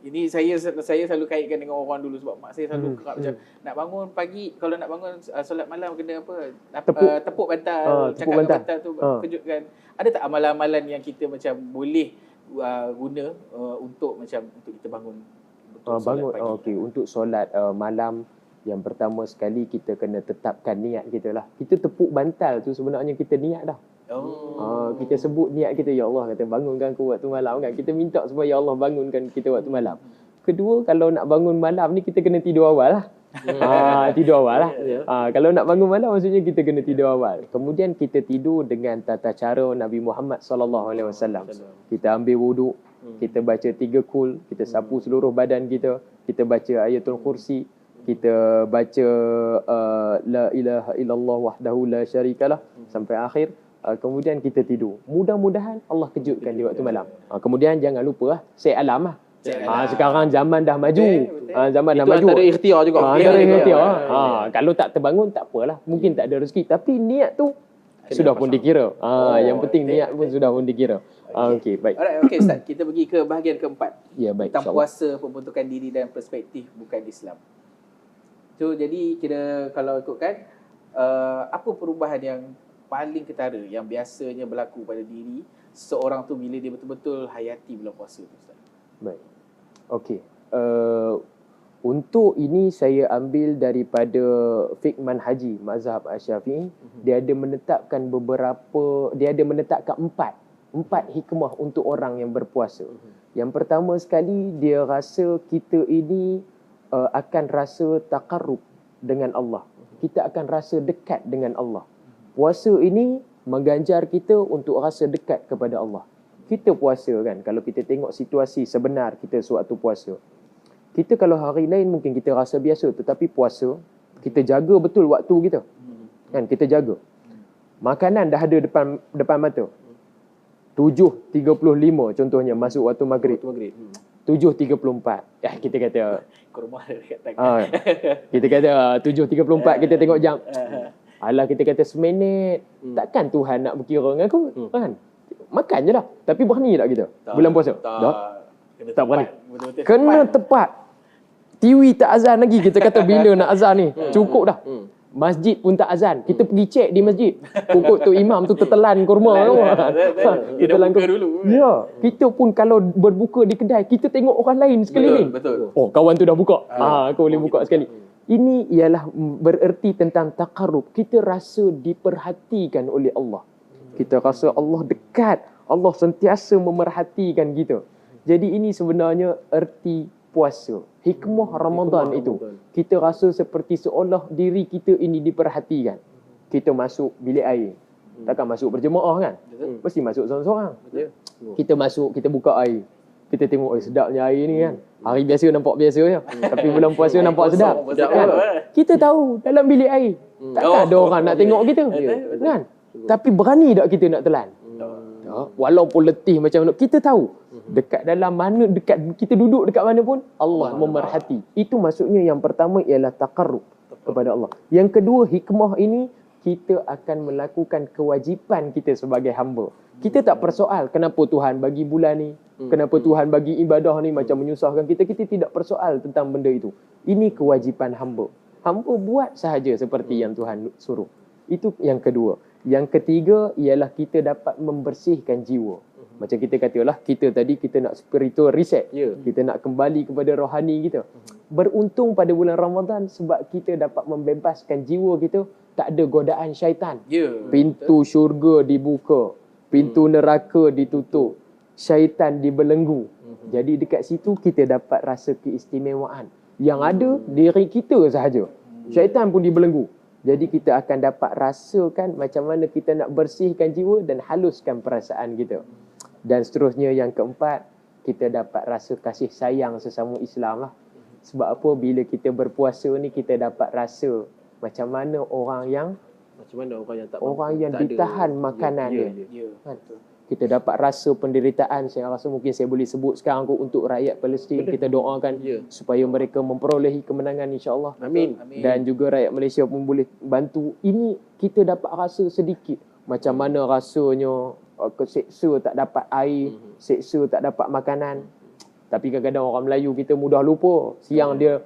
ini saya selalu kaitkan dengan orang dulu sebab mak saya selalu kerap macam nak bangun pagi, kalau nak bangun solat malam kena apa? Tepuk bantal, cakap dengan bantal tu kejutkan. Ada tak amalan-amalan yang kita macam boleh guna untuk kita bangun bangun okey, untuk solat malam, yang pertama sekali kita kena tetapkan niat kita lah. Kita tepuk bantal tu sebenarnya kita niat dah. Kita sebut niat kita, ya Allah kata bangunkan aku waktu malam kan. Kita minta supaya ya Allah bangunkan kita waktu malam. Kedua, kalau nak bangun malam ni kita kena tidur awal lah. Tidur awal lah. Kalau nak bangun malam maksudnya kita kena tidur awal. Kemudian kita tidur dengan tata cara Nabi Muhammad SAW. Kita ambil wuduk, kita baca 3 kul, kita sapu seluruh badan kita, kita baca ayatul kursi, kita baca la ilaha illallah wahdahu la syarikalah sampai akhir. Kemudian kita tidur. Mudah-mudahan Allah kejutkan di waktu malam. Kemudian jangan lupa set alarm lah. Sekarang zaman dah maju. Zaman dah maju. Itu antara ikhtiar juga. Antara ikhtiar. Kalau tak terbangun tak apalah. Mungkin tak ada rezeki. Tapi niat tu sudah pun dikira. Yang penting niat pun sudah pun dikira. Okey, baik. Alright, okey Ustaz. Kita pergi ke bahagian keempat. Ya, baik. Tentang puasa, pembentukan diri dan perspektif bukan Islam. So, jadi kira kalau ikutkan, apa perubahan yang paling ketara yang biasanya berlaku pada diri seorang tu bila dia betul-betul hayati bulan puasa tu, Ustaz? Baik. Okey. Untuk ini saya ambil daripada fiqh manhaji mazhab Asy-Syafi'i. Dia ada menetapkan empat hikmah untuk orang yang berpuasa. Yang pertama sekali, dia rasa kita ini akan rasa taqarrub dengan Allah. Kita akan rasa dekat dengan Allah. Puasa ini mengganjar kita untuk rasa dekat kepada Allah. Kita puasa kan, kalau kita tengok situasi sebenar kita sewaktu puasa. Kita kalau hari lain mungkin kita rasa biasa, tetapi puasa, kita jaga betul waktu kita. Kan, kita jaga. Makanan dah ada depan mata. 7.35 contohnya masuk waktu maghrib. 7.34. Kita kata kurma dekat kita kata 7.34 kita tengok jam. Alah, kita kata seminit. Takkan Tuhan nak berkira dengan aku, kan? Makan je lah. Tapi berani tak kita? Bulan puasa? Tak berani. Kena tepat. TV tak azan lagi. Kita kata bila nak azan ni? Cukup dah. Masjid pun tak azan. Kita pergi cek di masjid. Pokok tu imam tu tertelan kurma. Kita dah buka dulu. Ya. Kita pun kalau berbuka di kedai, kita tengok orang lain sekeliling. Betul. Oh, kawan tu dah buka. Kau boleh buka sekali. Ini ialah bererti tentang taqarrub. Kita rasa diperhatikan oleh Allah. Kita rasa Allah dekat. Allah sentiasa memerhatikan kita. Jadi ini sebenarnya erti puasa. Hikmah Ramadan itu. Kita rasa seperti seolah diri kita ini diperhatikan. Kita masuk bilik air. Takkan masuk berjemaah kan? Mesti masuk seorang-seorang. Kita masuk, kita buka air. Kita tengok, sedapnya air ni kan. Hari biasa nampak biasa je. Tapi bulan puasa nampak sedap. Kan? Kita tahu dalam bilik air. Takkan ada orang nak tengok kita. Kan? Tapi berani tak kita nak telan? Walaupun letih macam mana, kita tahu. Dekat dalam mana, dekat kita duduk dekat mana pun, Allah memerhati. Itu maksudnya yang pertama ialah taqarrub kepada Allah. Yang kedua, hikmah ini, kita akan melakukan kewajipan kita sebagai hamba. Kita tak persoal kenapa Tuhan bagi bulan ni, kenapa Tuhan bagi ibadah ni macam menyusahkan kita. Kita tidak persoal tentang benda itu. Ini kewajipan hamba. Hamba buat sahaja seperti yang Tuhan suruh. Itu yang kedua. Yang ketiga ialah kita dapat membersihkan jiwa. Macam kita katalah, kita tadi kita nak spiritual reset. Kita nak kembali kepada rohani kita. Beruntung pada bulan Ramadan sebab kita dapat membebaskan jiwa kita. Tak ada godaan syaitan. Pintu syurga dibuka. Pintu neraka ditutup. Syaitan dibelenggu. Jadi dekat situ kita dapat rasa keistimewaan. Yang ada diri kita sahaja. Syaitan pun dibelenggu. Jadi kita akan dapat rasakan macam mana kita nak bersihkan jiwa dan haluskan perasaan kita. Dan seterusnya yang keempat, kita dapat rasa kasih sayang sesama Islam lah. Sebab apa? Bila kita berpuasa ni kita dapat rasa macam mana orang yang ditahan makanan dia. Kan? Kita dapat rasa penderitaan. Saya rasa mungkin saya boleh sebut sekarang untuk rakyat Palestin. Kita doakan supaya mereka memperolehi kemenangan, insya-Allah. Amin. Dan juga rakyat Malaysia pun boleh bantu. Ini kita dapat rasa sedikit. Macam mana rasanya seksa tak dapat air, seksa tak dapat makanan. Tapi kadang-kadang orang Melayu kita mudah lupa. Siang dia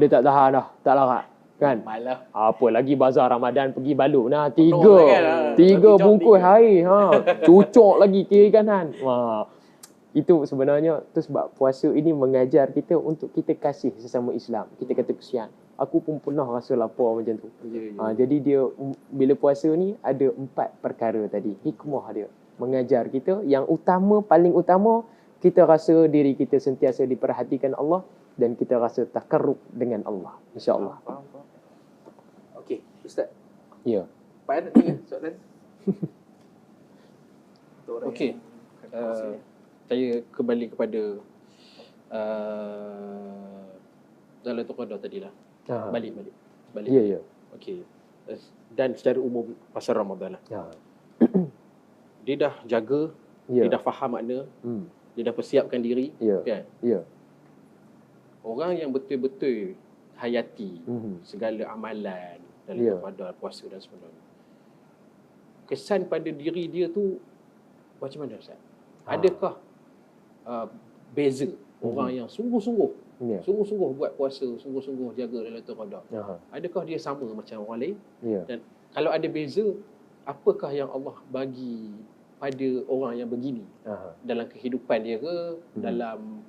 tak tahan dah, tak larat. Kan? Malah. Apa lagi bazar Ramadan pergi balut nah, Penuh tiga lah kan, bungkus tiga. air cucuk lagi kiri kanan. Itu sebenarnya tu sebab puasa ini mengajar kita untuk kita kasih sesama Islam. Kita kata kesian, aku pun pernah rasa lapar macam tu. Jadi dia bila puasa ni ada 4 perkara tadi. Hikmah dia mengajar kita yang paling utama, kita rasa diri kita sentiasa diperhatikan Allah dan kita rasa takarrub dengan Allah, insya-Allah. Okey, Ustaz. Ya. Pak ada ni soalan? Okey. Saya kembali kepada Lailatul Qadar tadilah. Balik. Ya. Okey. Dan secara umum pasal Ramadan lah. Ya. Dia dah jaga, dia dah faham makna, dia dah persiapkan diri, kan? Ya. Orang yang betul-betul hayati segala amalan dalam Ramadan, puasa dan sebagainya, kesan pada diri dia tu macam mana, Ustaz? Adakah beza orang yang sungguh-sungguh buat puasa, sungguh-sungguh jaga Lailatul Qadar? Adakah dia sama macam orang lain? Dan kalau ada beza, apakah yang Allah bagi pada orang yang begini dalam kehidupan dia ke, dalam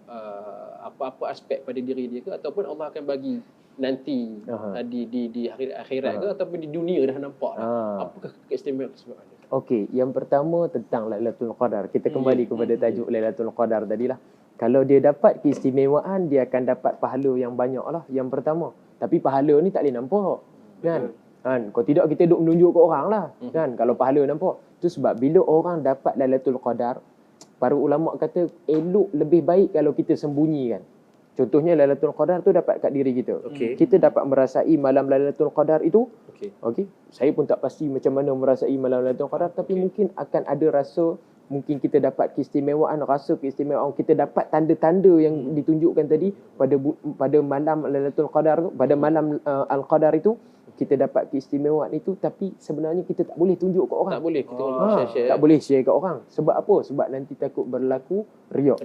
apa-apa aspek pada diri dia ke, ataupun Allah akan bagi nanti di akhirat ke, ataupun di dunia dah nampak apakah keistimewaan tersebut? Okey, yang pertama tentang Lailatul Qadar. Kita kembali kepada tajuk Lailatul Qadar tadilah. Kalau dia dapat keistimewaan, dia akan dapat pahala yang banyak lah. Yang pertama. Tapi pahala ni tak boleh nampak. Kan? Kalau tidak kita duk menunjuk ke orang lah. Kan? Kalau pahala nampak. Itu sebab bila orang dapat Lailatul Qadar, para ulama kata elok lebih baik kalau kita sembunyikan. Contohnya Lailatul Qadar tu dapat kat diri kita. Kita dapat merasai malam Lailatul Qadar itu. Okey. Saya pun tak pasti macam mana merasai malam Lailatul Qadar, tapi mungkin akan ada rasa, mungkin kita dapat keistimewaan, rasa keistimewaan, kita dapat tanda-tanda yang ditunjukkan tadi pada malam Lailatul Qadar tu, pada malam Al-Qadar itu kita dapat keistimewaan itu, tapi sebenarnya kita tak boleh tunjuk ke orang. Tak boleh kita share. Tak boleh share ke orang. Sebab apa? Sebab nanti takut berlaku riak.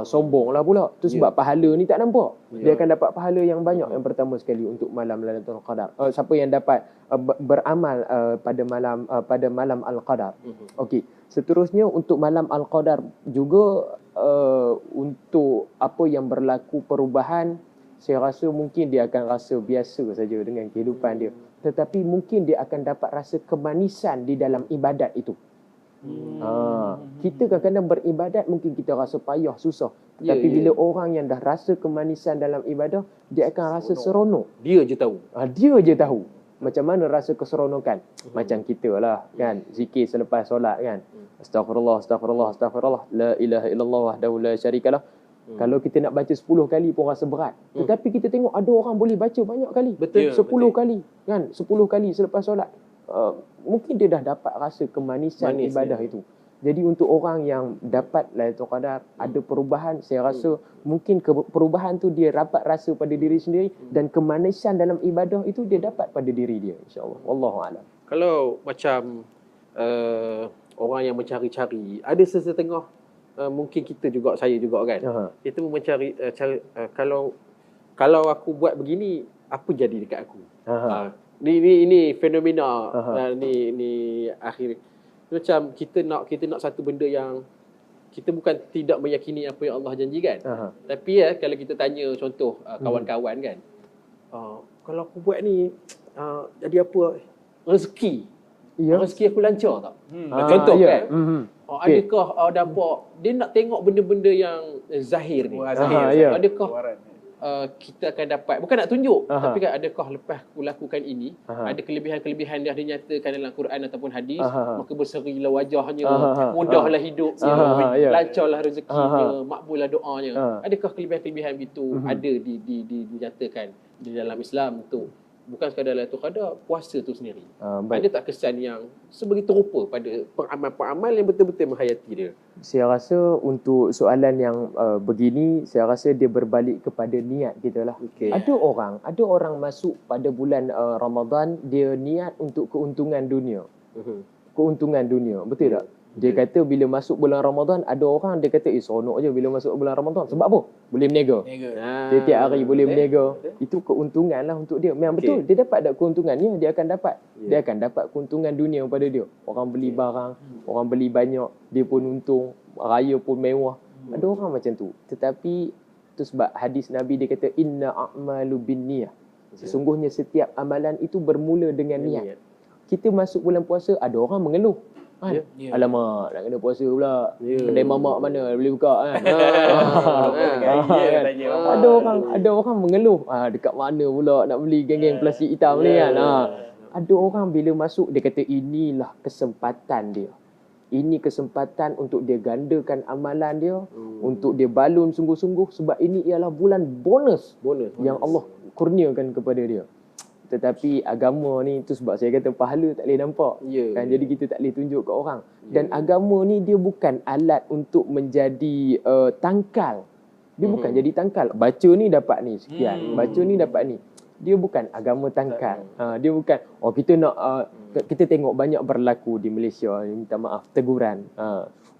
Sombonglah pula. Tu sebab pahala ni tak nampak. Dia akan dapat pahala yang banyak. Yang pertama sekali untuk malam Lailatul Qadar. Siapa yang dapat beramal pada malam Al-Qadar. Okey. Seterusnya untuk malam Al-Qadar juga untuk apa yang berlaku perubahan, saya rasa mungkin dia akan rasa biasa saja dengan kehidupan dia. Tetapi mungkin dia akan dapat rasa kemanisan di dalam ibadat itu. Kita kadang-kadang beribadat mungkin kita rasa payah, susah. Tapi bila orang yang dah rasa kemanisan dalam ibadah, dia akan rasa seronok. Dia je tahu. Dia je tahu macam mana rasa keseronokan. Macam kita lah kan, zikir selepas solat kan. Astaghfirullah, astaghfirullah, astaghfirullah. La ilaha illallah wahdahu la syarikalah. Kalau kita nak baca 10 kali pun rasa berat. Tetapi kita tengok ada orang boleh baca banyak kali. Betul. 10 kali kan, 10 kali selepas solat. Mungkin dia dah dapat rasa kemanisan ibadah itu. Jadi untuk orang yang dapat Lailatul Qadar, ada perubahan, saya rasa mungkin perubahan tu dia dapat rasa pada diri sendiri, dan kemanisan dalam ibadah itu dia dapat pada diri dia, insya-Allah. Wallahu a'lam. Kalau macam orang yang mencari-cari, ada sesetengah mungkin kita juga, saya juga kan. Kita pun mencari cara, kalau aku buat begini, apa jadi dekat aku? Ini fenomena ni akhir. Macam kita nak satu benda yang kita bukan tidak meyakini apa yang Allah janjikan. Tapi kalau kita tanya contoh kawan-kawan kan, kalau aku buat ni jadi apa? Rezeki. Rezeki aku lancar tak? Contoh kan. Adakah dapat dia nak tengok benda-benda yang zahir ni? Adakah kita akan dapat, bukan nak tunjuk, tapi kan adakah lepas aku lakukan ini ada kelebihan-kelebihan yang dinyatakan dalam Quran ataupun hadis, maka berserilah wajahnya, mudahlah hidupnya, lancarlah rezekinya, makbullah doanya. Adakah kelebihan-kelebihan itu ada dinyatakan di dalam Islam untuk bukan sekadar Lailatul Qadar, puasa tu sendiri? Ada tak kesan yang sebegitu rupa pada peramal-peramal yang betul-betul menghayati dia? Saya rasa untuk soalan yang begini, saya rasa dia berbalik kepada niat kita lah. Ada orang masuk pada bulan Ramadan, dia niat untuk keuntungan dunia. keuntungan dunia. Betul tak? Dia kata bila masuk bulan Ramadan, ada orang dia kata seronok je bila masuk bulan Ramadan. Sebab apa? Boleh berniaga. Setiap hari boleh berniaga. Itu keuntungan lah untuk dia. Memang betul. Dia dapat tak keuntungannya, dia akan dapat. Dia akan dapat keuntungan dunia pada dia. Orang beli barang, orang beli banyak, dia pun untung, raya pun mewah. Ada orang macam tu. Tetapi itu sebab hadis Nabi dia kata inna a'malu binniyah. Sesungguhnya setiap amalan itu bermula dengan niat. Kita masuk bulan puasa, ada orang mengeluh. Alamak, nak kena puasa pula. Kedai mamak mana boleh buka kan? Ada orang mengeluh. Dekat mana pula nak beli geng-geng plastik hitam ni kan? Ada orang bila masuk dia kata inilah kesempatan dia. Ini kesempatan untuk dia gandakan amalan dia, untuk dia balun sungguh-sungguh sebab ini ialah bulan bonus yang Allah kurniakan kepada dia. Tetapi agama ni, tu sebab saya kata pahala tak boleh nampak. Kan? Jadi kita tak boleh tunjuk ke orang. Dan agama ni dia bukan alat untuk menjadi tangkal. Dia bukan jadi tangkal. Baca ni dapat ni sekian. Baca ni dapat ni. Dia bukan agama tangkal. Dia bukan kita nak kita tengok banyak berlaku di Malaysia, minta maaf, teguran.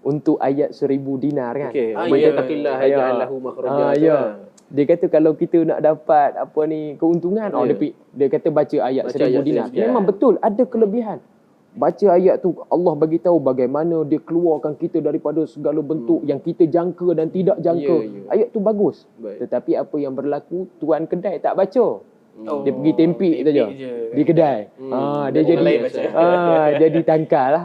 Untuk ayat 1000 dinar kan. Takillah Allahu makhraja. Dia kata kalau kita nak dapat apa ni keuntungan, dia kata baca ayat 1000 dinar. Memang betul ada kelebihan. Baca ayat tu Allah bagi tahu bagaimana dia keluarkan kita daripada segala bentuk yang kita jangka dan tidak jangka. Ayat tu bagus. Tetapi apa yang berlaku, tuan kedai tak baca. Dia pergi tempik saja di kedai. Dia jadi tangkal lah.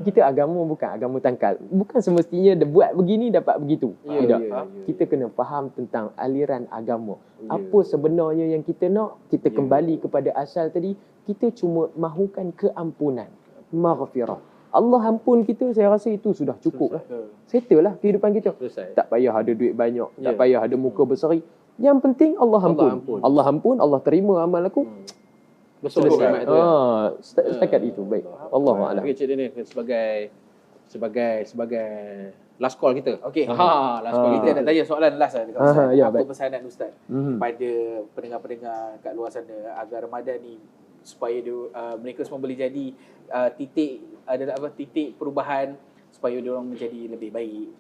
Kita agama bukan agama tangkal. Bukan semestinya dia buat begini dapat begitu. Tidak. Kita kena faham tentang aliran agama. Apa sebenarnya yang kita nak? Kita kembali kepada asal tadi. Kita cuma mahukan keampunan, maghfirah. Allah ampun kita, saya rasa itu sudah cukup lah. Settle lah kehidupan kita. Tak payah ada duit banyak, tak payah ada muka berseri. Yang penting Allah ampun. Allah ampun, Allah terima amal aku. Selesai. Setakat itu. Baik. Allahu a'lam. Okey, Cik Daniel sebagai last call kita. Okey. Last call kita nak tanya soalan last lah dekat Ustaz. Apa baik. pesanan Ustaz pada pendengar-pendengar kat luar sana agar Ramadan ni supaya mereka semua boleh jadi titik perubahan supaya dia orang menjadi lebih baik.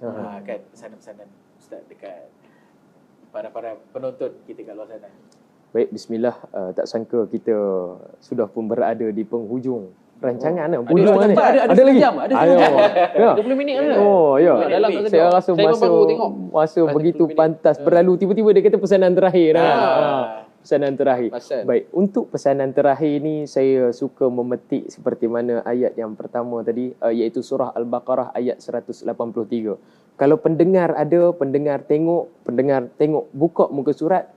Kan pesanan-pesanan Ustaz dekat para penonton kita kat luar sana. Baik, bismillah. Tak sangka kita sudah pun berada di penghujung rancangan. Ada lagi jam, ada 20 minit ada. Saya rasa masa begitu pantas berlalu, tiba-tiba dia kata pesanan terakhir. Pesanan terakhir. Baik, untuk pesanan terakhir ni saya suka memetik seperti mana ayat yang pertama tadi, iaitu surah Al-Baqarah ayat 183. Kalau pendengar tengok buka muka surat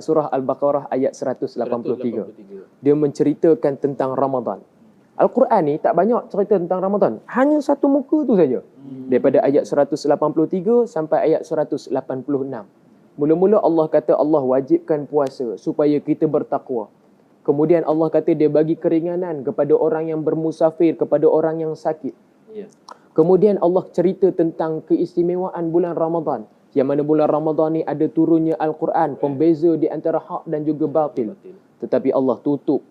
surah Al-Baqarah ayat 183. Dia menceritakan tentang Ramadan. Al-Quran ni tak banyak cerita tentang Ramadan. Hanya satu muka tu saja. Daripada ayat 183 sampai ayat 186. Mula-mula Allah kata Allah wajibkan puasa supaya kita bertakwa. Kemudian Allah kata dia bagi keringanan kepada orang yang bermusafir, kepada orang yang sakit. Kemudian Allah cerita tentang keistimewaan bulan Ramadan. Yang mana bulan Ramadan ni ada turunnya Al-Quran, pembeza di antara hak dan juga batil. Tetapi Allah tutup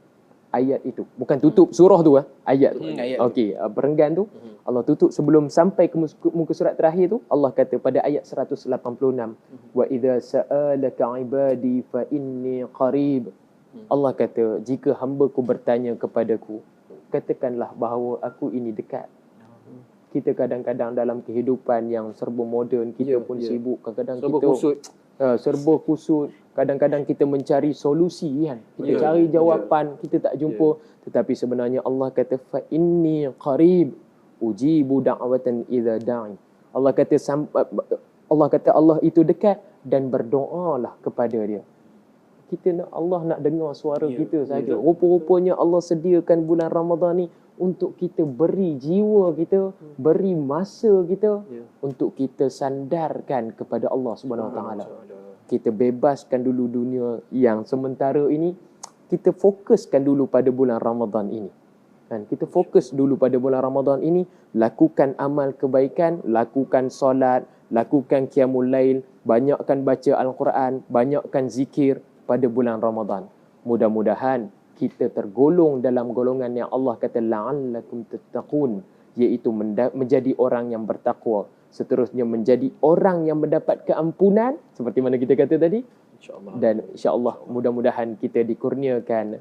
ayat itu. Bukan tutup surah tu, ayat tu. Okey, perenggan tu Allah tutup sebelum sampai ke muka surat terakhir tu. Allah kata pada ayat 186, wa idza sa'alaka ibadi fa inni qarib. Allah kata jika hamba-Ku bertanya kepadaku, katakanlah bahawa aku ini dekat. Kita kadang-kadang dalam kehidupan yang serba moden, kita pun sibuk, kadang-kadang serba kusut, kadang-kadang kita mencari solusi kan. Kita cari jawapan, kita tak jumpa. Tetapi sebenarnya Allah kata fa inni qarib ujibu da'watan idza da'i. Allah kata Allah itu dekat dan berdoalah kepada dia. Allah nak dengar suara kita saja. Rupa-rupanya Allah sediakan bulan Ramadan ni untuk kita beri jiwa kita, beri masa kita untuk kita sandarkan kepada Allah Subhanahu Wa Taala. Kita bebaskan dulu dunia yang sementara ini, kita fokuskan dulu pada bulan Ramadan ini. Kan, kita fokus dulu pada bulan Ramadan ini, lakukan amal kebaikan, lakukan solat, lakukan qiyamul lail, banyakkan baca Al-Quran, banyakkan zikir pada bulan Ramadan. Mudah-mudahan kita tergolong dalam golongan yang Allah kata la'allakum tattaqun, iaitu menjadi orang yang bertakwa, seterusnya menjadi orang yang mendapat keampunan seperti mana kita kata tadi, InsyaAllah. dan insya-Allah mudah-mudahan kita dikurniakan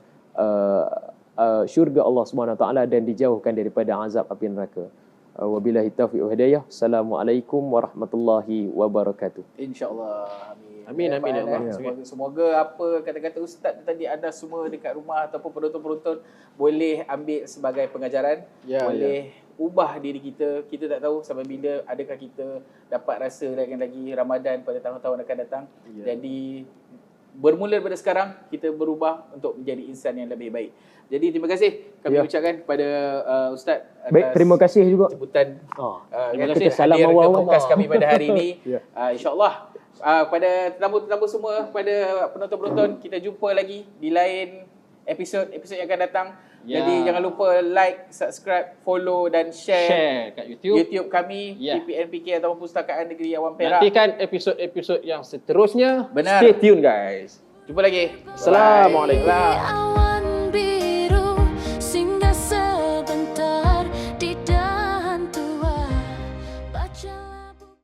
syurga Allah Subhanahu Wa Taala dan dijauhkan daripada azab api neraka. Wabillahi taufiq wa hidayah. Assalamualaikum warahmatullahi wabarakatuh. InsyaAllah. Amin, amin, ya Allah. Semoga apa kata-kata Ustaz tadi anda semua dekat rumah ataupun penonton-penonton boleh ambil sebagai pengajaran, boleh ubah diri kita. Kita tak tahu sampai bila adakah kita dapat rasa lagi Ramadan pada tahun-tahun akan datang. Jadi bermula daripada sekarang kita berubah untuk menjadi insan yang lebih baik. Jadi terima kasih kami ucapkan kepada Ustaz atas Baik, terima kasih juga jemputan terima kasih. Salam hadir ke awal. podcast kami pada hari ini. InsyaAllah pada tetamu-tetamu semua, pada penonton-penonton, kita jumpa lagi di lain episod yang akan datang. Jadi jangan lupa like, subscribe, follow dan share kat YouTube kami, PPNPK ataupun Pustakaan Negeri Awam Perak. Nantikan episod-episod yang seterusnya. Benar. Stay tune guys. Jumpa lagi. Assalamualaikum. Awan